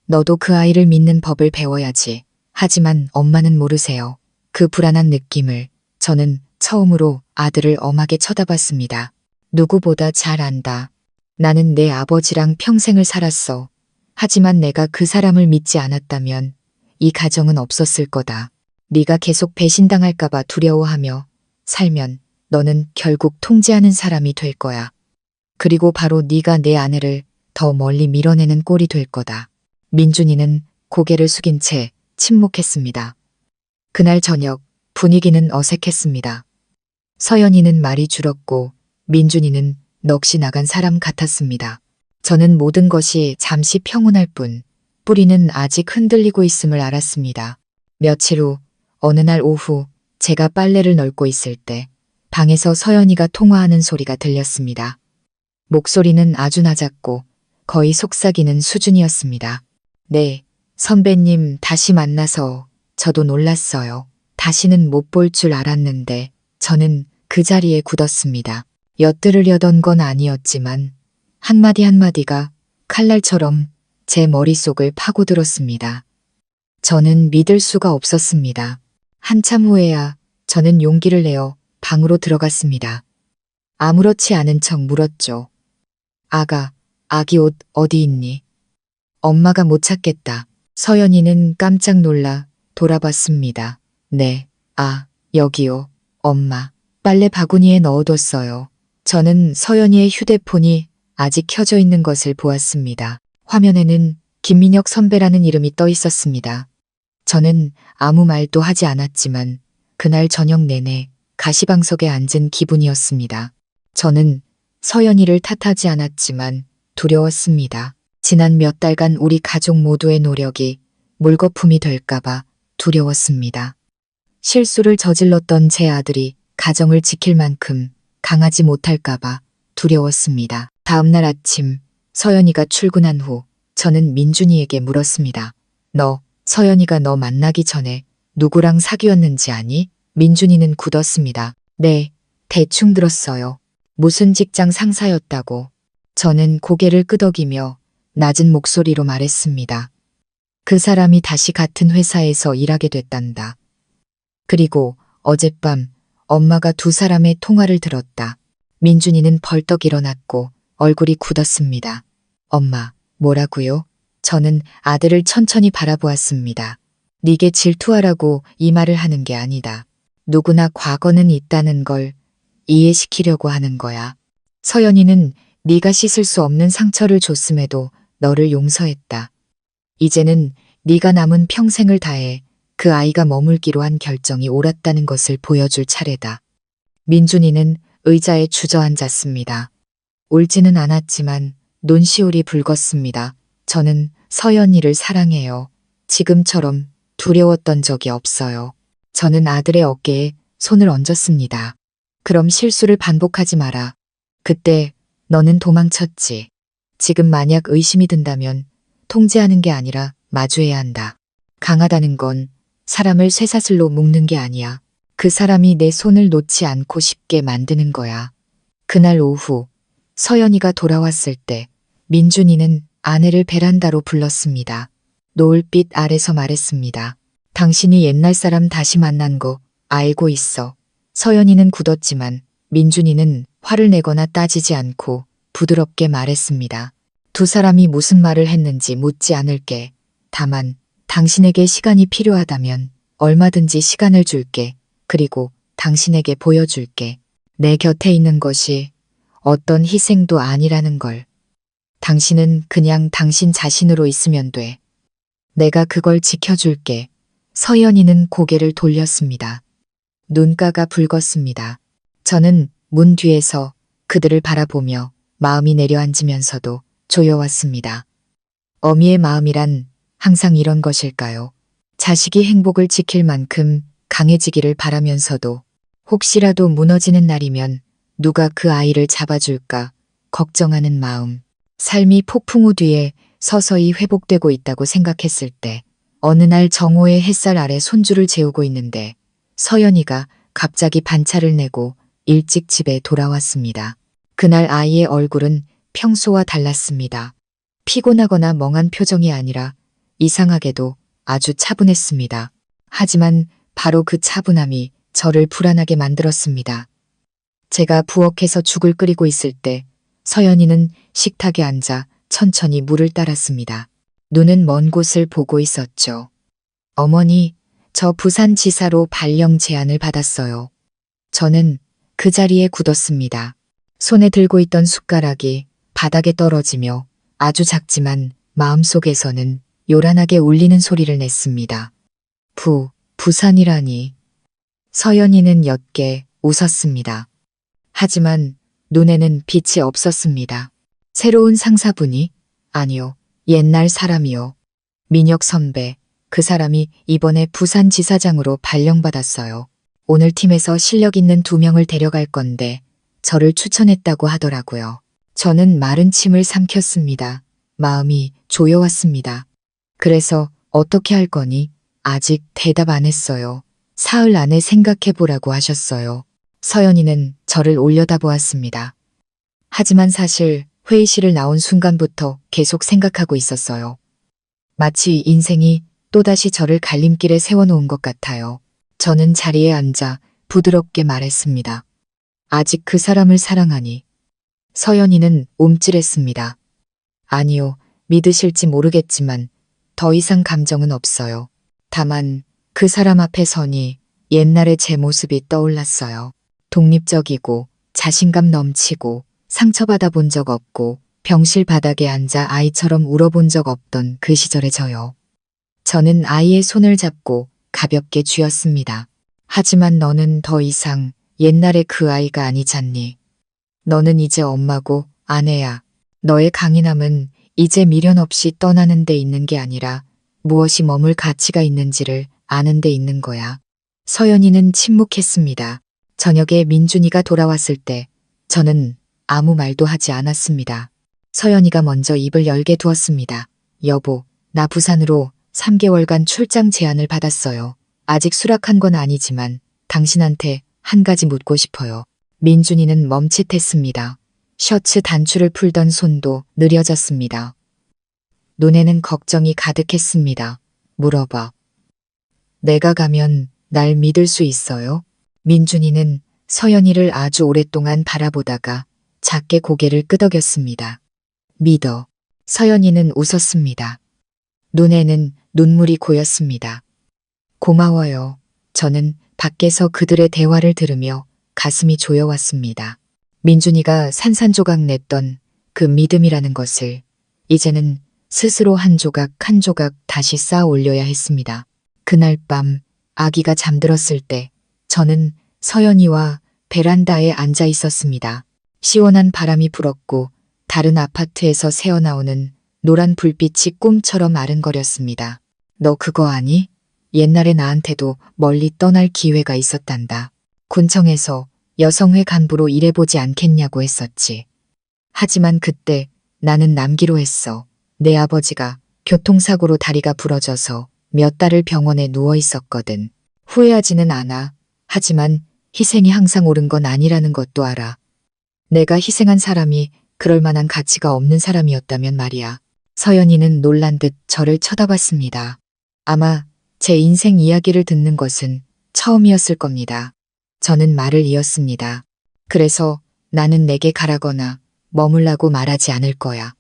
너도 그 아이를 믿는 법을 배워야지. 하지만 엄마는 모르세요. 그 불안한 느낌을. 저는 처음으로 아들을 엄하게 쳐다봤습니다. 누구보다 잘 안다. 나는 내 아버지랑 평생을 살았어. 하지만 내가 그 사람을 믿지 않았다면 이 가정은 없었을 거다. 네가 계속 배신당할까봐 두려워하며 살면 너는 결국 통제하는 사람이 될 거야. 그리고 바로 네가 내 아내를 더 멀리 밀어내는 꼴이 될 거다. 민준이는 고개를 숙인 채 침묵했습니다. 그날 저녁 분위기는 어색했습니다. 서연이는 말이 줄었고 민준이는 넋이 나간 사람 같았습니다. 저는 모든 것이 잠시 평온할 뿐 뿌리는 아직 흔들리고 있음을 알았습니다. 며칠 후 어느 날 오후 제가 빨래를 널고 있을 때 방에서 서연이가 통화하는 소리가 들렸습니다. 목소리는 아주 낮았고 거의 속삭이는 수준이었습니다. 네, 선배님 다시 만나서 저도 놀랐어요. 다시는 못 볼 줄 알았는데 저는 그 자리에 굳었습니다. 엿들으려던 건 아니었지만 한마디 한마디가 칼날처럼 제 머릿속을 파고들었습니다. 저는 믿을 수가 없었습니다. 한참 후에야 저는 용기를 내어 방으로 들어갔습니다. 아무렇지 않은 척 물었죠. 아가, 아기 옷 어디 있니? 엄마가 못 찾겠다. 서연이는 깜짝 놀라 돌아봤습니다. 네, 여기요. 엄마. 빨래 바구니에 넣어뒀어요. 저는 서연이의 휴대폰이 아직 켜져 있는 것을 보았습니다. 화면에는 김민혁 선배라는 이름이 떠 있었습니다. 저는 아무 말도 하지 않았지만 그날 저녁 내내 가시방석에 앉은 기분이었습니다. 저는 서연이를 탓하지 않았지만 두려웠습니다. 지난 몇 달간 우리 가족 모두의 노력이 물거품이 될까봐 두려웠습니다. 실수를 저질렀던 제 아들이 가정을 지킬 만큼 강하지 못할까봐 두려웠습니다. 다음 날 아침 서연이가 출근한 후 저는 민준이에게 물었습니다. 너 서연이가 너 만나기 전에 누구랑 사귀었는지 아니? 민준이는 굳었습니다. 네, 대충 들었어요. 무슨 직장 상사였다고. 저는 고개를 끄덕이며 낮은 목소리로 말했습니다. 그 사람이 다시 같은 회사에서 일하게 됐단다. 그리고 어젯밤 엄마가 두 사람의 통화를 들었다. 민준이는 벌떡 일어났고 얼굴이 굳었습니다. 엄마, 뭐라고요? 저는 아들을 천천히 바라보았습니다. 네게 질투하라고 이 말을 하는 게 아니다. 누구나 과거는 있다는 걸 이해시키려고 하는 거야. 서연이는 네가 씻을 수 없는 상처를 줬음에도 너를 용서했다. 이제는 네가 남은 평생을 다해 그 아이가 머물기로 한 결정이 옳았다는 것을 보여줄 차례다. 민준이는 의자에 주저앉았습니다. 울지는 않았지만 눈시울이 붉었습니다. 저는 서연이를 사랑해요. 지금처럼 두려웠던 적이 없어요. 저는 아들의 어깨에 손을 얹었습니다. 그럼 실수를 반복하지 마라. 그때 너는 도망쳤지. 지금 만약 의심이 든다면 통제하는 게 아니라 마주해야 한다. 강하다는 건 사람을 쇠사슬로 묶는 게 아니야. 그 사람이 내 손을 놓지 않고 싶게 만드는 거야. 그날 오후 서연이가 돌아왔을 때 민준이는 아내를 베란다로 불렀습니다. 노을빛 아래서 말했습니다. 당신이 옛날 사람 다시 만난 거 알고 있어. 서연이는 굳었지만 민준이는 화를 내거나 따지지 않고 부드럽게 말했습니다. 두 사람이 무슨 말을 했는지 묻지 않을게. 다만 당신에게 시간이 필요하다면 얼마든지 시간을 줄게. 그리고 당신에게 보여줄게. 내 곁에 있는 것이 어떤 희생도 아니라는 걸. 당신은 그냥 당신 자신으로 있으면 돼. 내가 그걸 지켜줄게. 서연이는 고개를 돌렸습니다. 눈가가 붉었습니다. 저는 문 뒤에서 그들을 바라보며 마음이 내려앉으면서도 조여왔습니다. 어미의 마음이란 항상 이런 것일까요? 자식이 행복을 지킬 만큼 강해지기를 바라면서도 혹시라도 무너지는 날이면 누가 그 아이를 잡아줄까 걱정하는 마음. 삶이 폭풍우 뒤에 서서히 회복되고 있다고 생각했을 때 어느 날 정오의 햇살 아래 손주를 재우고 있는데 서연이가 갑자기 반차를 내고 일찍 집에 돌아왔습니다. 그날 아이의 얼굴은 평소와 달랐습니다. 피곤하거나 멍한 표정이 아니라 이상하게도 아주 차분했습니다. 하지만 바로 그 차분함이 저를 불안하게 만들었습니다. 제가 부엌에서 죽을 끓이고 있을 때 서연이는 식탁에 앉아 천천히 물을 따랐습니다. 눈은 먼 곳을 보고 있었죠. 어머니, 저 부산지사로 발령 제안을 받았어요. 저는 그 자리에 굳었습니다. 손에 들고 있던 숟가락이 바닥에 떨어지며 아주 작지만 마음속에서는 요란하게 울리는 소리를 냈습니다. 부산이라니. 서연이는 옅게 웃었습니다. 하지만 눈에는 빛이 없었습니다. 새로운 상사분이? 아니요. 옛날 사람이요. 민혁 선배. 그 사람이 이번에 부산지사장으로 발령받았어요. 오늘 팀에서 실력 있는 2명을 데려갈 건데 저를 추천했다고 하더라고요. 저는 마른 침을 삼켰습니다. 마음이 조여왔습니다. 그래서 어떻게 할 거니? 아직 대답 안 했어요. 사흘 안에 생각해보라고 하셨어요. 서연이는 저를 올려다보았습니다. 하지만 사실 회의실을 나온 순간부터 계속 생각하고 있었어요. 마치 인생이 또다시 저를 갈림길에 세워놓은 것 같아요. 저는 자리에 앉아 부드럽게 말했습니다. 아직 그 사람을 사랑하니? 서연이는 움찔했습니다. 아니요, 믿으실지 모르겠지만 더 이상 감정은 없어요. 다만 그 사람 앞에 서니 옛날의 제 모습이 떠올랐어요. 독립적이고 자신감 넘치고 상처받아 본 적 없고 병실 바닥에 앉아 아이처럼 울어본 적 없던 그 시절의 저요. 저는 아이의 손을 잡고 가볍게 쥐었습니다. 하지만 너는 더 이상 옛날의 그 아이가 아니잖니. 너는 이제 엄마고 아내야. 너의 강인함은 이제 미련 없이 떠나는 데 있는 게 아니라 무엇이 머물 가치가 있는지를 아는 데 있는 거야. 서연이는 침묵했습니다. 저녁에 민준이가 돌아왔을 때 저는 아무 말도 하지 않았습니다. 서연이가 먼저 입을 열게 두었습니다. 여보, 나 부산으로 3개월간 출장 제안을 받았어요. 아직 수락한 건 아니지만 당신한테 한 가지 묻고 싶어요. 민준이는 멈칫했습니다. 셔츠 단추를 풀던 손도 느려졌습니다. 눈에는 걱정이 가득했습니다. 물어봐. 내가 가면 날 믿을 수 있어요? 민준이는 서연이를 아주 오랫동안 바라보다가 작게 고개를 끄덕였습니다. 믿어. 서연이는 웃었습니다. 눈에는 눈물이 고였습니다. 고마워요. 저는 밖에서 그들의 대화를 들으며 가슴이 조여왔습니다. 민준이가 산산조각 냈던 그 믿음이라는 것을 이제는 스스로 한 조각 한 조각 다시 쌓아 올려야 했습니다. 그날 밤 아기가 잠들었을 때 저는 서연이와 베란다에 앉아 있었습니다. 시원한 바람이 불었고 다른 아파트에서 새어나오는 노란 불빛이 꿈처럼 아른거렸습니다. 너 그거 아니? 옛날에 나한테도 멀리 떠날 기회가 있었단다. 군청에서 여성회 간부로 일해보지 않겠냐고 했었지. 하지만 그때 나는 남기로 했어. 내 아버지가 교통사고로 다리가 부러져서 몇 달을 병원에 누워 있었거든. 후회하지는 않아. 하지만 희생이 항상 옳은 건 아니라는 것도 알아. 내가 희생한 사람이 그럴 만한 가치가 없는 사람이었다면 말이야. 서연이는 놀란 듯 저를 쳐다봤습니다. 아마 제 인생 이야기를 듣는 것은 처음이었을 겁니다. 저는 말을 이었습니다. 그래서 나는 내게 가라거나 머물라고 말하지 않을 거야.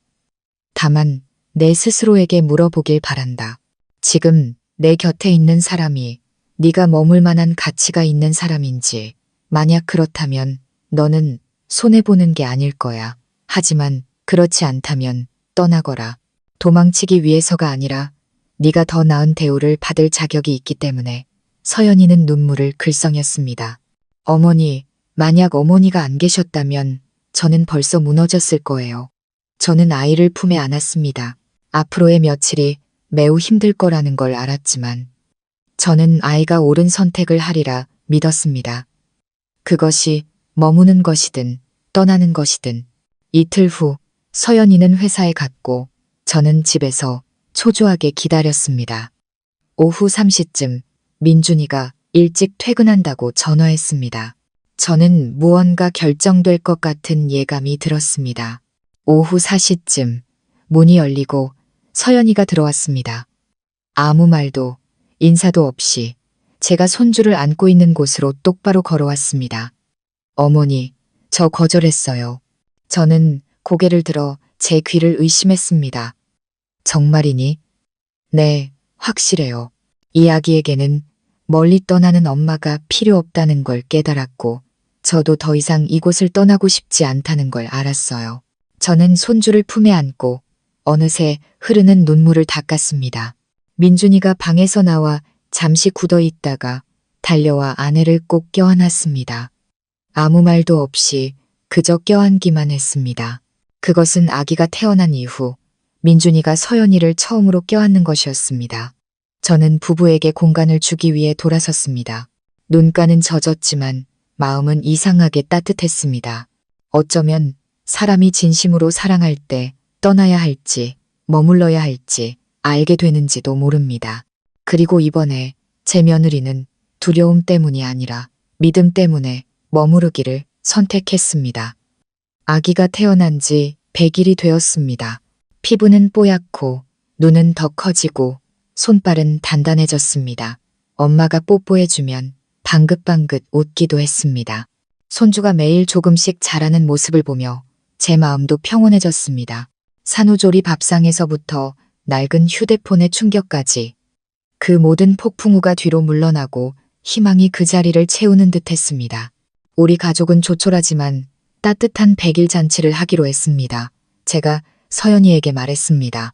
다만 내 스스로에게 물어보길 바란다. 지금 내 곁에 있는 사람이 네가 머물 만한 가치가 있는 사람인지, 만약 그렇다면 너는 손해보는 게 아닐 거야. 하지만 그렇지 않다면 떠나거라. 도망치기 위해서가 아니라 네가 더 나은 대우를 받을 자격이 있기 때문에. 서연이는 눈물을 글썽였습니다. 어머니, 만약 어머니가 안 계셨다면 저는 벌써 무너졌을 거예요. 저는 아이를 품에 안았습니다. 앞으로의 며칠이 매우 힘들 거라는 걸 알았지만 저는 아이가 옳은 선택을 하리라 믿었습니다. 그것이 머무는 것이든 떠나는 것이든. 이틀 후 서연이는 회사에 갔고 저는 집에서 초조하게 기다렸습니다. 오후 3시쯤 민준이가 일찍 퇴근한다고 전화했습니다. 저는 무언가 결정될 것 같은 예감이 들었습니다. 오후 4시쯤 문이 열리고 서연이가 들어왔습니다. 아무 말도 인사도 없이 제가 손주를 안고 있는 곳으로 똑바로 걸어왔습니다. 어머니, 저 거절했어요. 저는 고개를 들어 제 귀를 의심했습니다. 정말이니? 네, 확실해요. 이 아기에게는 멀리 떠나는 엄마가 필요 없다는 걸 깨달았고 저도 더 이상 이곳을 떠나고 싶지 않다는 걸 알았어요. 저는 손주를 품에 안고 어느새 흐르는 눈물을 닦았습니다. 민준이가 방에서 나와 잠시 굳어 있다가 달려와 아내를 꼭 껴안았습니다. 아무 말도 없이 그저 껴안기만 했습니다. 그것은 아기가 태어난 이후 민준이가 서연이를 처음으로 껴안는 것이었습니다. 저는 부부에게 공간을 주기 위해 돌아섰습니다. 눈가는 젖었지만 마음은 이상하게 따뜻했습니다. 어쩌면 사람이 진심으로 사랑할 때 떠나야 할지 머물러야 할지 알게 되는지도 모릅니다. 그리고 이번에 제 며느리는 두려움 때문이 아니라 믿음 때문에 머무르기를 선택했습니다. 아기가 태어난 지 100일이 되었습니다. 피부는 뽀얗고 눈은 더 커지고 손발은 단단해졌습니다. 엄마가 뽀뽀해주면 방긋방긋 웃기도 했습니다. 손주가 매일 조금씩 자라는 모습을 보며 제 마음도 평온해졌습니다. 산후조리 밥상에서부터 낡은 휴대폰의 충격까지 그 모든 폭풍우가 뒤로 물러나고 희망이 그 자리를 채우는 듯 했습니다. 우리 가족은 조촐하지만 따뜻한 100일 잔치를 하기로 했습니다. 제가 서연이에게 말했습니다.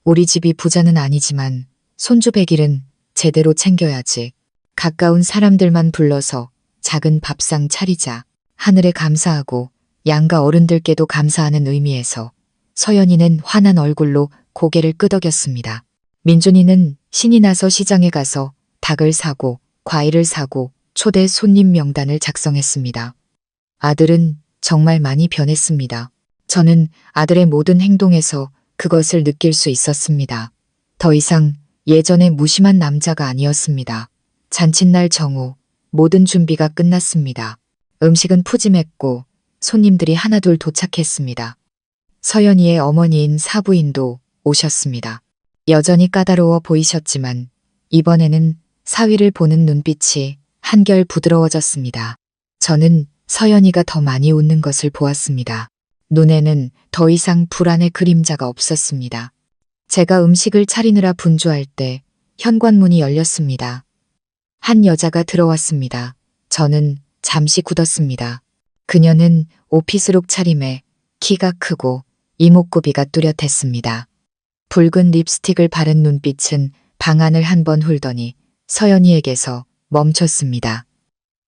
우리 집이 부자는 아니지만 손주 100일은 제대로 챙겨야지. 가까운 사람들만 불러서 작은 밥상 차리자. 하늘에 감사하고 양가 어른들께도 감사하는 의미에서 서연이는 환한 얼굴로 고개를 끄덕였습니다. 민준이는 신이 나서 시장에 가서 닭을 사고 과일을 사고 초대 손님 명단을 작성했습니다. 아들은 정말 많이 변했습니다. 저는 아들의 모든 행동에서 그것을 느낄 수 있었습니다. 더 이상 예전의 무심한 남자가 아니었습니다. 잔칫날 정오, 모든 준비가 끝났습니다. 음식은 푸짐했고 손님들이 하나둘 도착했습니다. 서연이의 어머니인 사부인도 오셨습니다. 여전히 까다로워 보이셨지만 이번에는 사위를 보는 눈빛이 한결 부드러워졌습니다. 저는 서연이가 더 많이 웃는 것을 보았습니다. 눈에는 더 이상 불안의 그림자가 없었습니다. 제가 음식을 차리느라 분주할 때 현관문이 열렸습니다. 한 여자가 들어왔습니다. 저는 잠시 굳었습니다. 그녀는 오피스룩 차림에 키가 크고 이목구비가 뚜렷했습니다. 붉은 립스틱을 바른 눈빛은 방안을 한번 훑더니 서연이에게서 멈췄습니다.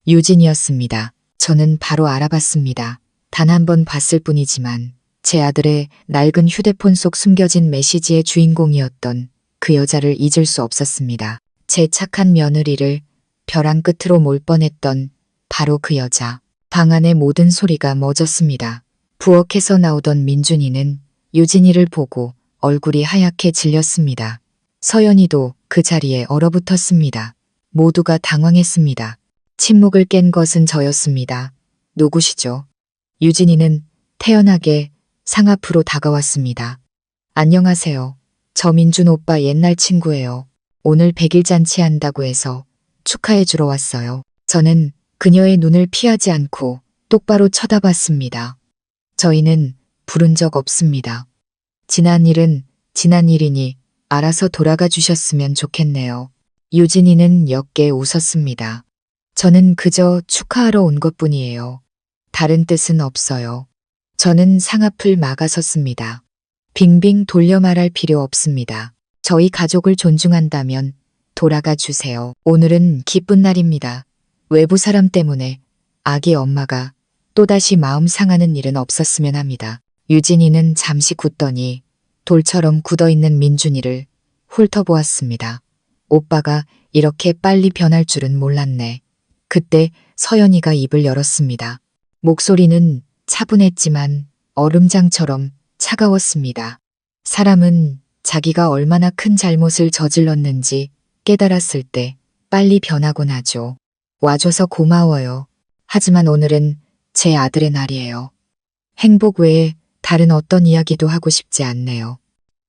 유진이었습니다. 저는 바로 알아봤습니다. 단 한 번 봤을 뿐이지만 제 아들의 낡은 휴대폰 속 숨겨진 메시지의 주인공이었던 그 여자를 잊을 수 없었습니다. 제 착한 며느리를 벼랑 끝으로 몰 뻔했던 바로 그 여자. 방 안의 모든 소리가 멎었습니다. 부엌에서 나오던 민준이는 유진이를 보고 얼굴이 하얗게 질렸습니다. 서연이도 그 자리에 얼어붙었습니다. 모두가 당황했습니다. 침묵을 깬 것은 저였습니다. 누구시죠? 유진이는 태연하게 상 앞으로 다가왔습니다. 안녕하세요. 저 민준 오빠 옛날 친구예요. 오늘 100일 잔치 한다고 해서 축하해 주러 왔어요. 저는 그녀의 눈을 피하지 않고 똑바로 쳐다봤습니다. 저희는 부른 적 없습니다. 지난 일은 지난 일이니 알아서 돌아가 주셨으면 좋겠네요. 유진이는 옅게 웃었습니다. 저는 그저 축하하러 온 것뿐이에요. 다른 뜻은 없어요. 저는 상 앞을 막아섰습니다. 빙빙 돌려 말할 필요 없습니다. 저희 가족을 존중한다면 돌아가 주세요. 오늘은 기쁜 날입니다. 외부 사람 때문에 아기 엄마가 또다시 마음 상하는 일은 없었으면 합니다. 유진이는 잠시 굳더니 돌처럼 굳어있는 민준이를 훑어보았습니다. 오빠가 이렇게 빨리 변할 줄은 몰랐네. 그때 서연이가 입을 열었습니다. 목소리는 차분했지만 얼음장처럼 차가웠습니다. 사람은 자기가 얼마나 큰 잘못을 저질렀는지 깨달았을 때 빨리 변하곤 하죠. 와줘서 고마워요. 하지만 오늘은 제 아들의 날이에요. 행복 외에 다른 어떤 이야기도 하고 싶지 않네요.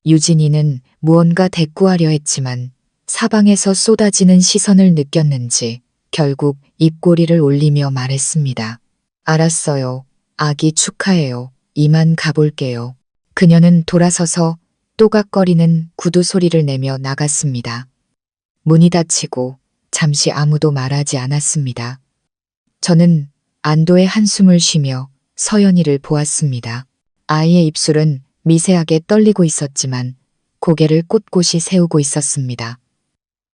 유진이는 무언가 대꾸하려 했지만 사방에서 쏟아지는 시선을 느꼈는지 결국 입꼬리를 올리며 말했습니다. 알았어요. 아기 축하해요. 이만 가볼게요. 그녀는 돌아서서 또각거리는 구두 소리를 내며 나갔습니다. 문이 닫히고 잠시 아무도 말하지 않았습니다. 저는 안도의 한숨을 쉬며 서연이를 보았습니다. 아이의 입술은 미세하게 떨리고 있었지만 고개를 꼿꼿이 세우고 있었습니다.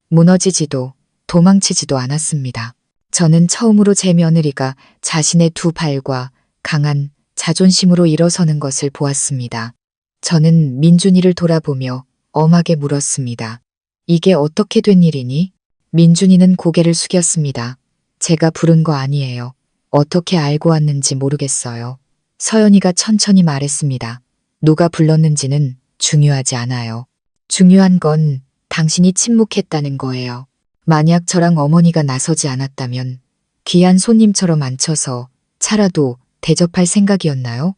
무너지지도 도망치지도 않았습니다. 저는 처음으로 제 며느리가 자신의 두 발과 강한 자존심으로 일어서는 것을 보았습니다. 저는 민준이를 돌아보며 엄하게 물었습니다. 이게 어떻게 된 일이니? 민준이는 고개를 숙였습니다. 제가 부른 거 아니에요. 어떻게 알고 왔는지 모르겠어요. 서연이가 천천히 말했습니다. 누가 불렀는지는 중요하지 않아요. 중요한 건 당신이 침묵했다는 거예요. 만약 저랑 어머니가 나서지 않았다면 귀한 손님처럼 앉혀서 차라도 대접할 생각이었나요?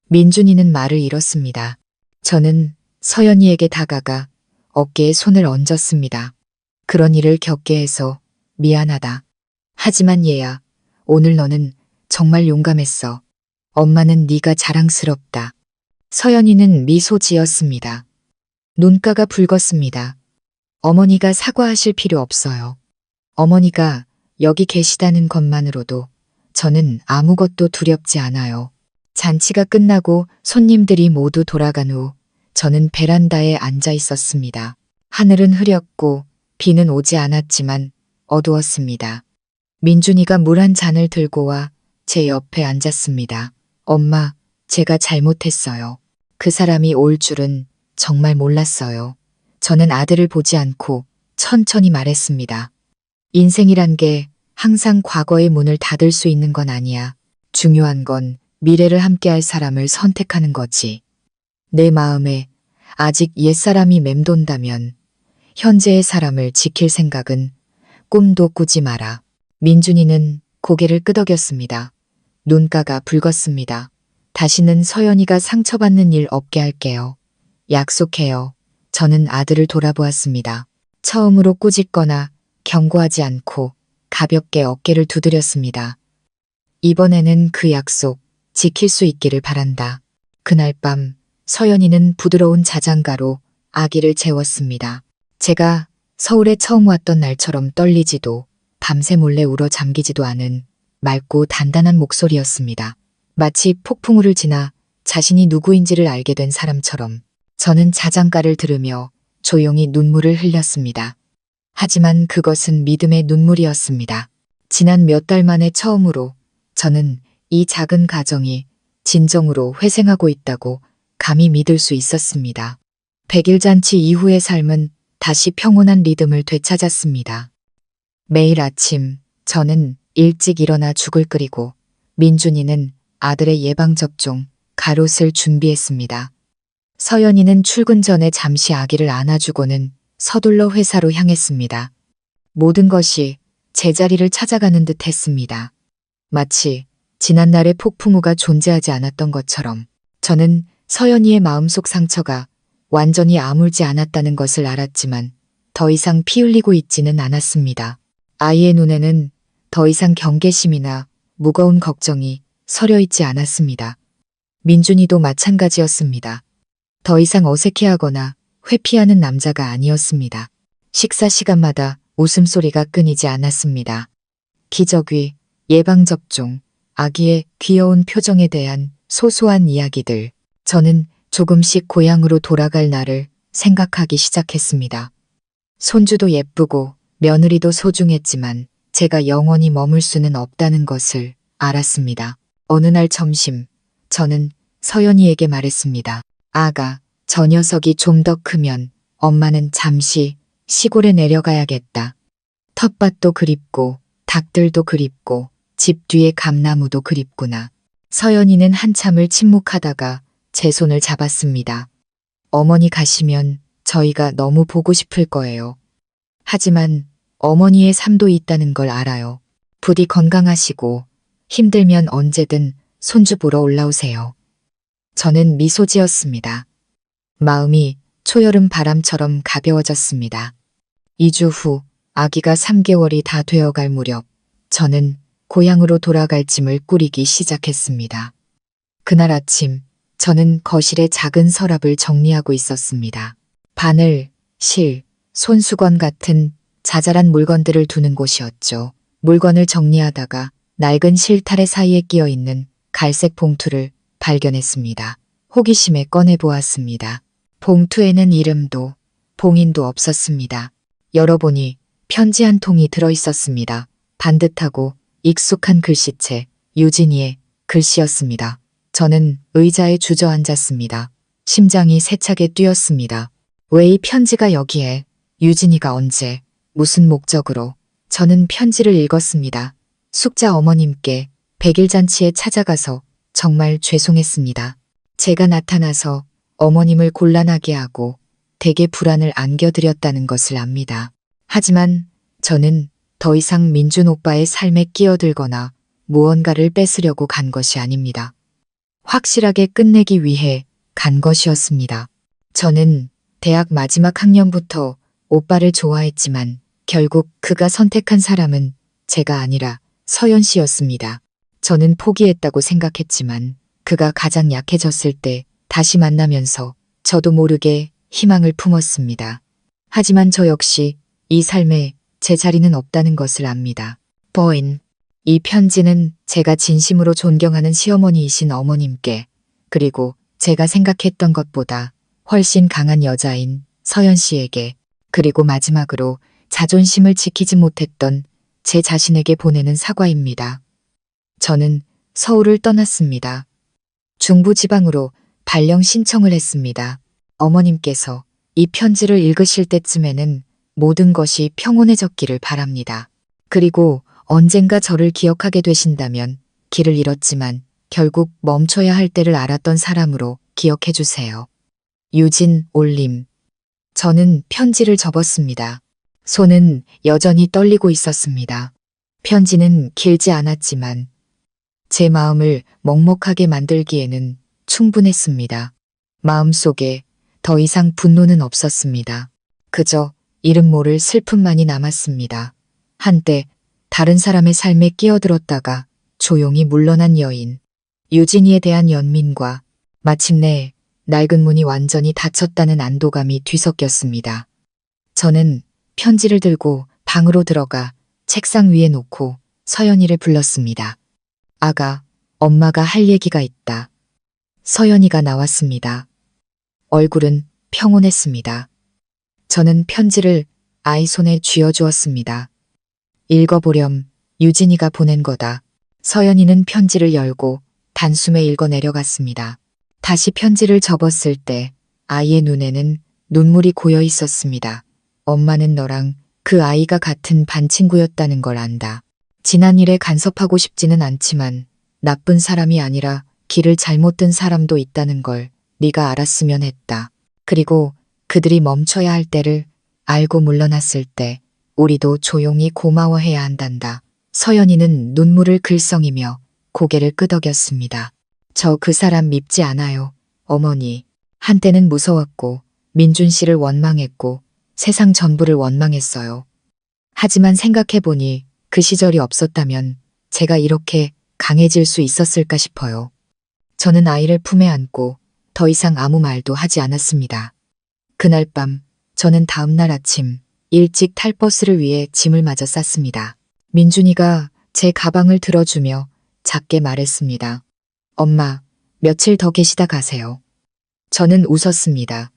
민준이는 말을 잃었습니다. 저는 서연이에게 다가가 어깨에 손을 얹었습니다. 그런 일을 겪게 해서 미안하다. 하지만 얘야, 오늘 너는 정말 용감했어. 엄마는 네가 자랑스럽다. 서연이는 미소 지었습니다. 눈가가 붉었습니다. 어머니가 사과하실 필요 없어요. 어머니가 여기 계시다는 것만으로도 저는 아무것도 두렵지 않아요. 잔치가 끝나고 손님들이 모두 돌아간 후 저는 베란다에 앉아 있었습니다. 하늘은 흐렸고 비는 오지 않았지만 어두웠습니다. 민준이가 물 한 잔을 들고 와 제 옆에 앉았습니다. 엄마, 제가 잘못했어요. 그 사람이 올 줄은 정말 몰랐어요. 저는 아들을 보지 않고 천천히 말했습니다. 인생이란 게 항상 과거의 문을 닫을 수 있는 건 아니야. 중요한 건 미래를 함께할 사람을 선택하는 거지. 내 마음에 아직 옛사람이 맴돈다면 현재의 사람을 지킬 생각은 꿈도 꾸지 마라. 민준이는 고개를 끄덕였습니다. 눈가가 붉었습니다. 다시는 서연이가 상처받는 일 없게 할게요. 약속해요. 저는 아들을 돌아보았습니다. 처음으로 꾸짖거나 경고하지 않고 가볍게 어깨를 두드렸습니다. 이번에는 그 약속 지킬 수 있기를 바란다. 그날 밤 서연이는 부드러운 자장가로 아기를 재웠습니다. 제가 서울에 처음 왔던 날처럼 떨리지도 밤새 몰래 울어 잠기지도 않은 맑고 단단한 목소리였습니다. 마치 폭풍우를 지나 자신이 누구인지를 알게 된 사람처럼 저는 자장가를 들으며 조용히 눈물을 흘렸습니다. 하지만 그것은 믿음의 눈물이었습니다. 지난 몇 달 만에 처음으로 저는 이 작은 가정이 진정으로 회생하고 있다고 감히 믿을 수 있었습니다. 100일 잔치 이후의 삶은 다시 평온한 리듬을 되찾았습니다. 매일 아침 저는 일찍 일어나 죽을 끓이고 민준이는 아들의 예방접종, 가롯을 준비했습니다. 서연이는 출근 전에 잠시 아기를 안아주고는 서둘러 회사로 향했습니다. 모든 것이 제자리를 찾아가는 듯 했습니다. 마치 지난날의 폭풍우가 존재하지 않았던 것처럼 저는 서연이의 마음속 상처가 완전히 아물지 않았다는 것을 알았지만 더 이상 피 흘리고 있지는 않았습니다. 아이의 눈에는 더 이상 경계심이나 무거운 걱정이 서려 있지 않았습니다. 민준이도 마찬가지였습니다. 더 이상 어색해하거나 회피하는 남자가 아니었습니다. 식사 시간마다 웃음소리가 끊이지 않았습니다. 기저귀, 예방접종, 아기의 귀여운 표정에 대한 소소한 이야기들. 저는 조금씩 고향으로 돌아갈 날을 생각하기 시작했습니다. 손주도 예쁘고 며느리도 소중했지만 제가 영원히 머물 수는 없다는 것을 알았습니다. 어느 날 점심, 저는 서연이에게 말했습니다. 아가, 저 녀석이 좀 더 크면 엄마는 잠시 시골에 내려가야겠다. 텃밭도 그립고 닭들도 그립고 집 뒤에 감나무도 그립구나. 서연이는 한참을 침묵하다가 제 손을 잡았습니다. 어머니 가시면 저희가 너무 보고 싶을 거예요. 하지만 어머니의 삶도 있다는 걸 알아요. 부디 건강하시고 힘들면 언제든 손주 보러 올라오세요. 저는 미소 지었습니다. 마음이 초여름 바람처럼 가벼워졌습니다. 2주 후 아기가 3개월이 다 되어갈 무렵 저는 고향으로 돌아갈 짐을 꾸리기 시작했습니다. 그날 아침 저는 거실에 작은 서랍을 정리하고 있었습니다. 바늘, 실, 손수건 같은 자잘한 물건들을 두는 곳이었죠. 물건을 정리하다가 낡은 실타래 사이에 끼어 있는 갈색 봉투를 발견했습니다. 호기심에 꺼내보았습니다. 봉투에는 이름도 봉인도 없었습니다. 열어보니 편지 한 통이 들어있었습니다. 반듯하고 익숙한 글씨체, 유진이의 글씨였습니다. 저는 의자에 주저앉았습니다. 심장이 세차게 뛰었습니다. 왜 이 편지가 여기에? 유진이가 언제? 무슨 목적으로? 저는 편지를 읽었습니다. 숙자 어머님께 100일 잔치에 찾아가서 정말 죄송했습니다. 제가 나타나서 어머님을 곤란하게 하고 대개 불안을 안겨드렸다는 것을 압니다. 하지만 저는 더 이상 민준 오빠의 삶에 끼어들거나 무언가를 뺏으려고 간 것이 아닙니다. 확실하게 끝내기 위해 간 것이었습니다. 저는 대학 마지막 학년부터 오빠를 좋아했지만 결국 그가 선택한 사람은 제가 아니라 서연 씨였습니다. 저는 포기했다고 생각했지만 그가 가장 약해졌을 때 다시 만나면서 저도 모르게 희망을 품었습니다. 하지만 저 역시 이 삶에 제 자리는 없다는 것을 압니다. 버인. 이 편지는 제가 진심으로 존경하는 시어머니이신 어머님께, 그리고 제가 생각했던 것보다 훨씬 강한 여자인 서연 씨에게, 그리고 마지막으로 자존심을 지키지 못했던 제 자신에게 보내는 사과입니다. 저는 서울을 떠났습니다. 중부지방으로 발령 신청을 했습니다. 어머님께서 이 편지를 읽으실 때쯤에는 모든 것이 평온해졌기를 바랍니다. 그리고 언젠가 저를 기억하게 되신다면 길을 잃었지만 결국 멈춰야 할 때를 알았던 사람으로 기억해 주세요. 유진 올림. 저는 편지를 접었습니다. 손은 여전히 떨리고 있었습니다. 편지는 길지 않았지만 제 마음을 먹먹하게 만들기에는 충분했습니다. 마음속에 더 이상 분노는 없었습니다. 그저 이름 모를 슬픔만이 남았습니다. 한때 다른 사람의 삶에 끼어들었다가 조용히 물러난 여인. 유진이에 대한 연민과 마침내 낡은 문이 완전히 닫혔다는 안도감이 뒤섞였습니다. 저는 편지를 들고 방으로 들어가 책상 위에 놓고 서연이를 불렀습니다. 아가, 엄마가 할 얘기가 있다. 서연이가 나왔습니다. 얼굴은 평온했습니다. 저는 편지를 아이 손에 쥐어주었습니다. 읽어보렴. 유진이가 보낸 거다. 서연이는 편지를 열고 단숨에 읽어 내려갔습니다. 다시 편지를 접었을 때 아이의 눈에는 눈물이 고여 있었습니다. 엄마는 너랑 그 아이가 같은 반 친구였다는 걸 안다. 지난 일에 간섭하고 싶지는 않지만 나쁜 사람이 아니라 길을 잘못 든 사람도 있다는 걸 네가 알았으면 했다. 그리고 그들이 멈춰야 할 때를 알고 물러났을 때 우리도 조용히 고마워해야 한단다. 서연이는 눈물을 글썽이며 고개를 끄덕였습니다. 저 그 사람 밉지 않아요, 어머니. 한때는 무서웠고 민준 씨를 원망했고 세상 전부를 원망했어요. 하지만 생각해보니 그 시절이 없었다면 제가 이렇게 강해질 수 있었을까 싶어요. 저는 아이를 품에 안고 더 이상 아무 말도 하지 않았습니다. 그날 밤 저는 다음날 아침 일찍 탈 버스를 위해 짐을 마저 쌌습니다. 민준이가 제 가방을 들어주며 작게 말했습니다. 엄마, 며칠 더 계시다 가세요. 저는 웃었습니다.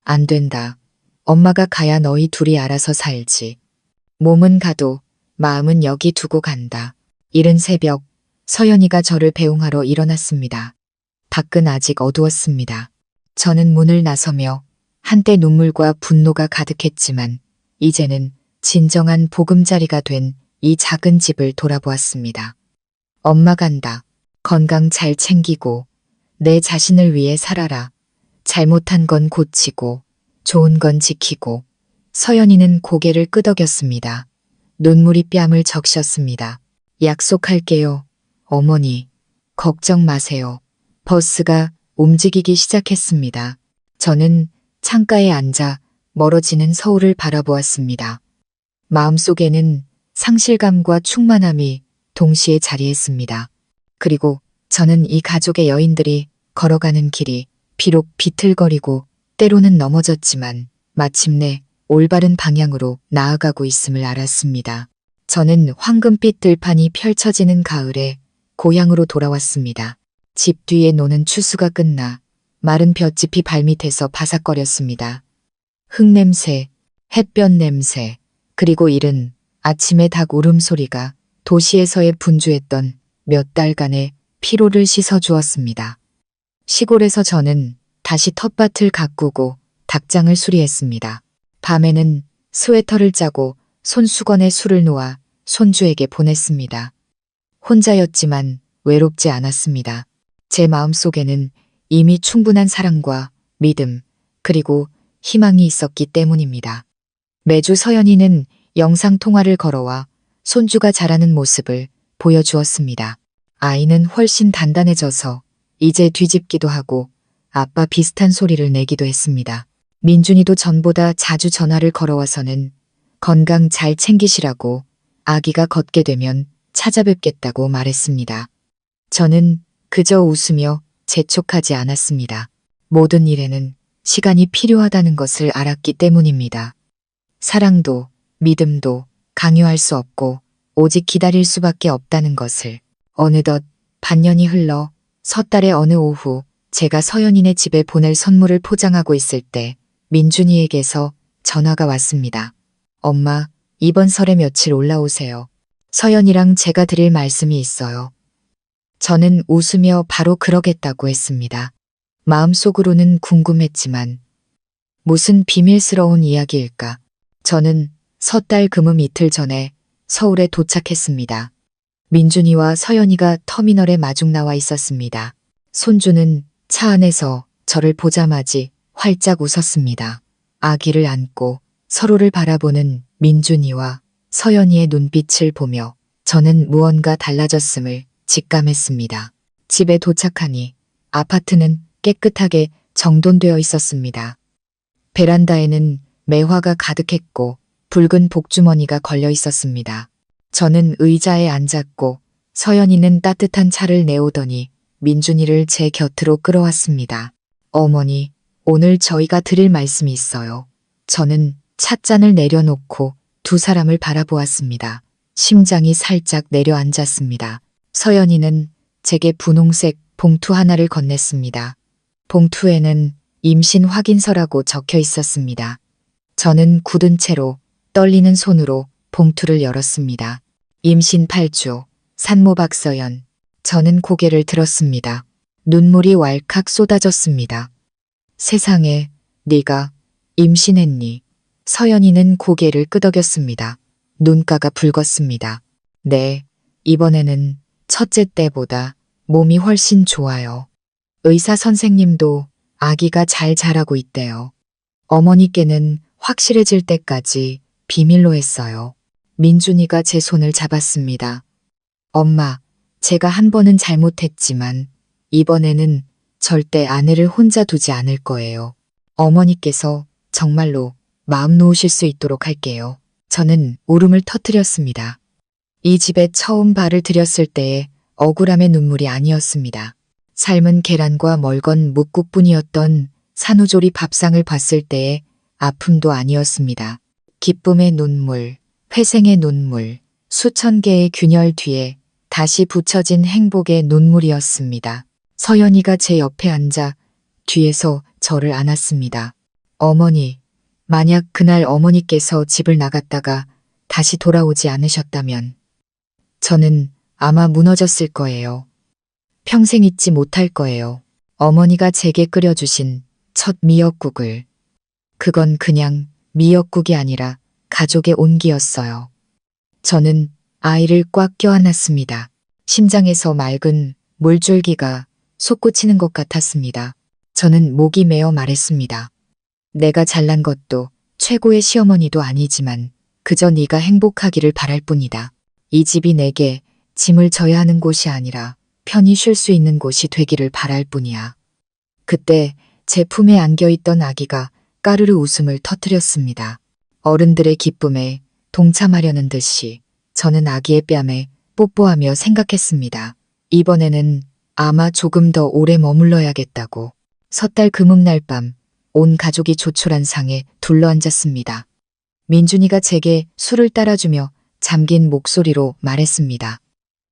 안 된다. 엄마가 가야 너희 둘이 알아서 살지. 몸은 가도 마음은 여기 두고 간다. 이른 새벽 서연이가 저를 배웅하러 일어났습니다. 밖은 아직 어두웠습니다. 저는 문을 나서며 한때 눈물과 분노가 가득했지만 이제는 진정한 보금자리가 된 이 작은 집을 돌아보았습니다. 엄마 간다. 건강 잘 챙기고 내 자신을 위해 살아라. 잘못한 건 고치고 좋은 건 지키고. 서연이는 고개를 끄덕였습니다. 눈물이 뺨을 적셨습니다. 약속할게요. 어머니, 걱정 마세요. 버스가 움직이기 시작했습니다. 저는 창가에 앉아 멀어지는 서울을 바라보았습니다. 마음속에는 상실감과 충만함이 동시에 자리했습니다. 그리고 저는 이 가족의 여인들이 걸어가는 길이 비록 비틀거리고 때로는 넘어졌지만 마침내 올바른 방향으로 나아가고 있음을 알았습니다. 저는 황금빛 들판이 펼쳐지는 가을에 고향으로 돌아왔습니다. 집 뒤에 노는 추수가 끝나 마른 볏짚이 발밑에서 바삭거렸습니다. 흙냄새, 햇볕 냄새, 그리고 이른 아침의 닭 울음소리가 도시에서의 분주했던 몇 달간의 피로를 씻어주었습니다. 시골에서 저는 다시 텃밭을 가꾸고 닭장을 수리했습니다. 밤에는 스웨터를 짜고 손수건에 술을 놓아 손주에게 보냈습니다. 혼자였지만 외롭지 않았습니다. 제 마음속에는 이미 충분한 사랑과 믿음, 그리고 희망이 있었기 때문입니다. 매주 서연이는 영상통화를 걸어와 손주가 자라는 모습을 보여주었습니다. 아이는 훨씬 단단해져서 이제 뒤집기도 하고 아빠 비슷한 소리를 내기도 했습니다. 민준이도 전보다 자주 전화를 걸어와서는 건강 잘 챙기시라고 아기가 걷게 되면 찾아뵙겠다고 말했습니다. 저는 그저 웃으며 재촉하지 않았습니다. 모든 일에는 시간이 필요하다는 것을 알았기 때문입니다. 사랑도 믿음도 강요할 수 없고 오직 기다릴 수밖에 없다는 것을. 어느덧 반년이 흘러 섣달의 어느 오후 제가 서연이네 집에 보낼 선물을 포장하고 있을 때 민준이에게서 전화가 왔습니다. 엄마, 이번 설에 며칠 올라오세요. 서연이랑 제가 드릴 말씀이 있어요. 저는 웃으며 바로 그러겠다고 했습니다. 마음속으로는 궁금했지만 무슨 비밀스러운 이야기일까? 저는 섣달 금음 이틀 전에 서울에 도착했습니다. 민준이와 서연이가 터미널에 마중 나와 있었습니다. 손주는 차 안에서 저를 보자마지 활짝 웃었습니다. 아기를 안고 서로를 바라보는 민준이와 서연이의 눈빛을 보며 저는 무언가 달라졌음을 직감했습니다. 집에 도착하니 아파트는 깨끗하게 정돈되어 있었습니다. 베란다에는 매화가 가득했고 붉은 복주머니가 걸려 있었습니다. 저는 의자에 앉았고 서연이는 따뜻한 차를 내오더니 민준이를 제 곁으로 끌어왔습니다. 어머니, 오늘 저희가 드릴 말씀이 있어요. 저는 찻잔을 내려놓고 두 사람을 바라보았습니다. 심장이 살짝 내려앉았습니다. 서연이는 제게 분홍색 봉투 하나를 건넸습니다. 봉투에는 임신 확인서라고 적혀 있었습니다. 저는 굳은 채로 떨리는 손으로 봉투를 열었습니다. 임신 8주, 산모 박서연. 저는 고개를 들었습니다. 눈물이 왈칵 쏟아졌습니다. 세상에, 네가 임신했니? 서연이는 고개를 끄덕였습니다. 눈가가 붉었습니다. 네, 이번에는 첫째 때보다 몸이 훨씬 좋아요. 의사 선생님도 아기가 잘 자라고 있대요. 어머니께는 확실해질 때까지 비밀로 했어요. 민준이가 제 손을 잡았습니다. 엄마, 제가 한 번은 잘못했지만 이번에는 절대 아내를 혼자 두지 않을 거예요. 어머니께서 정말로 마음 놓으실 수 있도록 할게요. 저는 울음을 터뜨렸습니다. 이 집에 처음 발을 들였을 때의 억울함의 눈물이 아니었습니다. 삶은 계란과 멀건 묵국뿐이었던 산후조리 밥상을 봤을 때의 아픔도 아니었습니다. 기쁨의 눈물, 회생의 눈물, 수천 개의 균열 뒤에 다시 붙여진 행복의 눈물이었습니다. 서연이가 제 옆에 앉아 뒤에서 저를 안았습니다. 어머니, 만약 그날 어머니께서 집을 나갔다가 다시 돌아오지 않으셨다면 저는 아마 무너졌을 거예요. 평생 잊지 못할 거예요. 어머니가 제게 끓여주신 첫 미역국을. 그건 그냥 미역국이 아니라 가족의 온기였어요. 저는 아이를 꽉 껴안았습니다. 심장에서 맑은 물줄기가 솟구치는 것 같았습니다. 저는 목이 메어 말했습니다. 내가 잘난 것도 최고의 시어머니도 아니지만 그저 네가 행복하기를 바랄 뿐이다. 이 집이 내게 짐을 져야 하는 곳이 아니라 편히 쉴 수 있는 곳이 되기를 바랄 뿐이야. 그때 제 품에 안겨있던 아기가 까르르 웃음을 터뜨렸습니다. 어른들의 기쁨에 동참하려는 듯이 저는 아기의 뺨에 뽀뽀하며 생각했습니다. 이번에는 아마 조금 더 오래 머물러야겠다고. 섣달 금음날 밤 온 가족이 조촐한 상에 둘러앉았습니다. 민준이가 제게 술을 따라주며 잠긴 목소리로 말했습니다.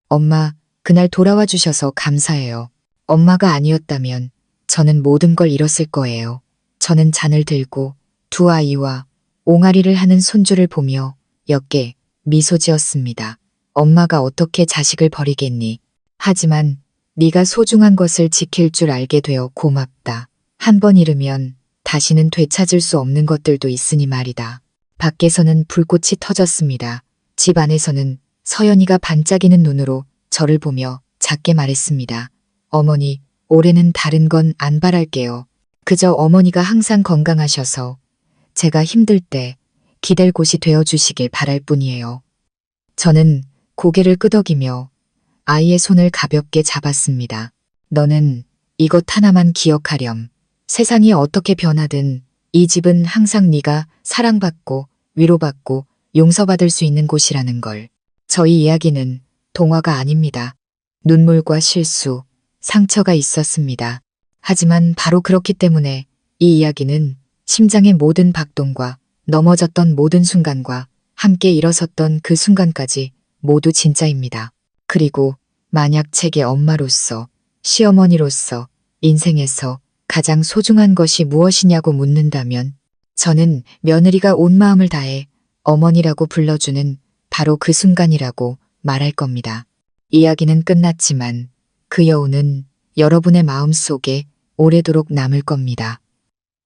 엄마, 그날 돌아와 주셔서 감사해요. 엄마가 아니었다면 저는 모든 걸 잃었을 거예요. 저는 잔을 들고 두 아이와 옹알이를 하는 손주를 보며 옅게 미소 지었습니다. 엄마가 어떻게 자식을 버리겠니? 하지만 네가 소중한 것을 지킬 줄 알게 되어 고맙다. 한 번 잃으면 다시는 되찾을 수 없는 것들도 있으니 말이다. 밖에서는 불꽃이 터졌습니다. 집 안에서는 서연이가 반짝이는 눈으로 저를 보며 작게 말했습니다. 어머니, 올해는 다른 건 안 바랄게요. 그저 어머니가 항상 건강하셔서 제가 힘들 때 기댈 곳이 되어주시길 바랄 뿐이에요. 저는 고개를 끄덕이며 아이의 손을 가볍게 잡았습니다. 너는 이것 하나만 기억하렴. 세상이 어떻게 변하든 이 집은 항상 네가 사랑받고 위로받고 용서받을 수 있는 곳이라는 걸. 저희 이야기는 동화가 아닙니다. 눈물과 실수, 상처가 있었습니다. 하지만 바로 그렇기 때문에 이 이야기는 심장의 모든 박동과 넘어졌던 모든 순간과 함께 일어섰던 그 순간까지 모두 진짜입니다. 그리고 만약 제게 엄마로서, 시어머니로서, 인생에서 가장 소중한 것이 무엇이냐고 묻는다면 저는 며느리가 온 마음을 다해 어머니라고 불러주는 바로 그 순간이라고 말할 겁니다. 이야기는 끝났지만 그 여운은 여러분의 마음 속에 오래도록 남을 겁니다.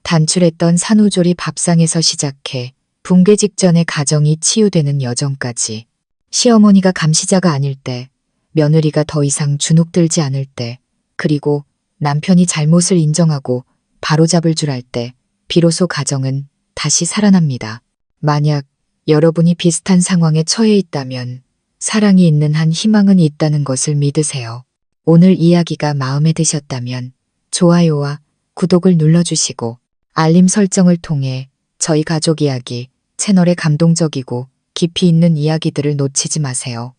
단출했던 산후조리 밥상에서 시작해 붕괴 직전의 가정이 치유되는 여정까지, 시어머니가 감시자가 아닐 때, 며느리가 더 이상 주눅들지 않을 때, 그리고 남편이 잘못을 인정하고 바로잡을 줄 알 때 비로소 가정은 다시 살아납니다. 만약 여러분이 비슷한 상황에 처해 있다면 사랑이 있는 한 희망은 있다는 것을 믿으세요. 오늘 이야기가 마음에 드셨다면 좋아요와 구독을 눌러주시고 알림 설정을 통해 저희 가족 이야기 채널의 감동적이고 깊이 있는 이야기들을 놓치지 마세요.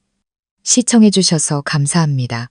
시청해주셔서 감사합니다.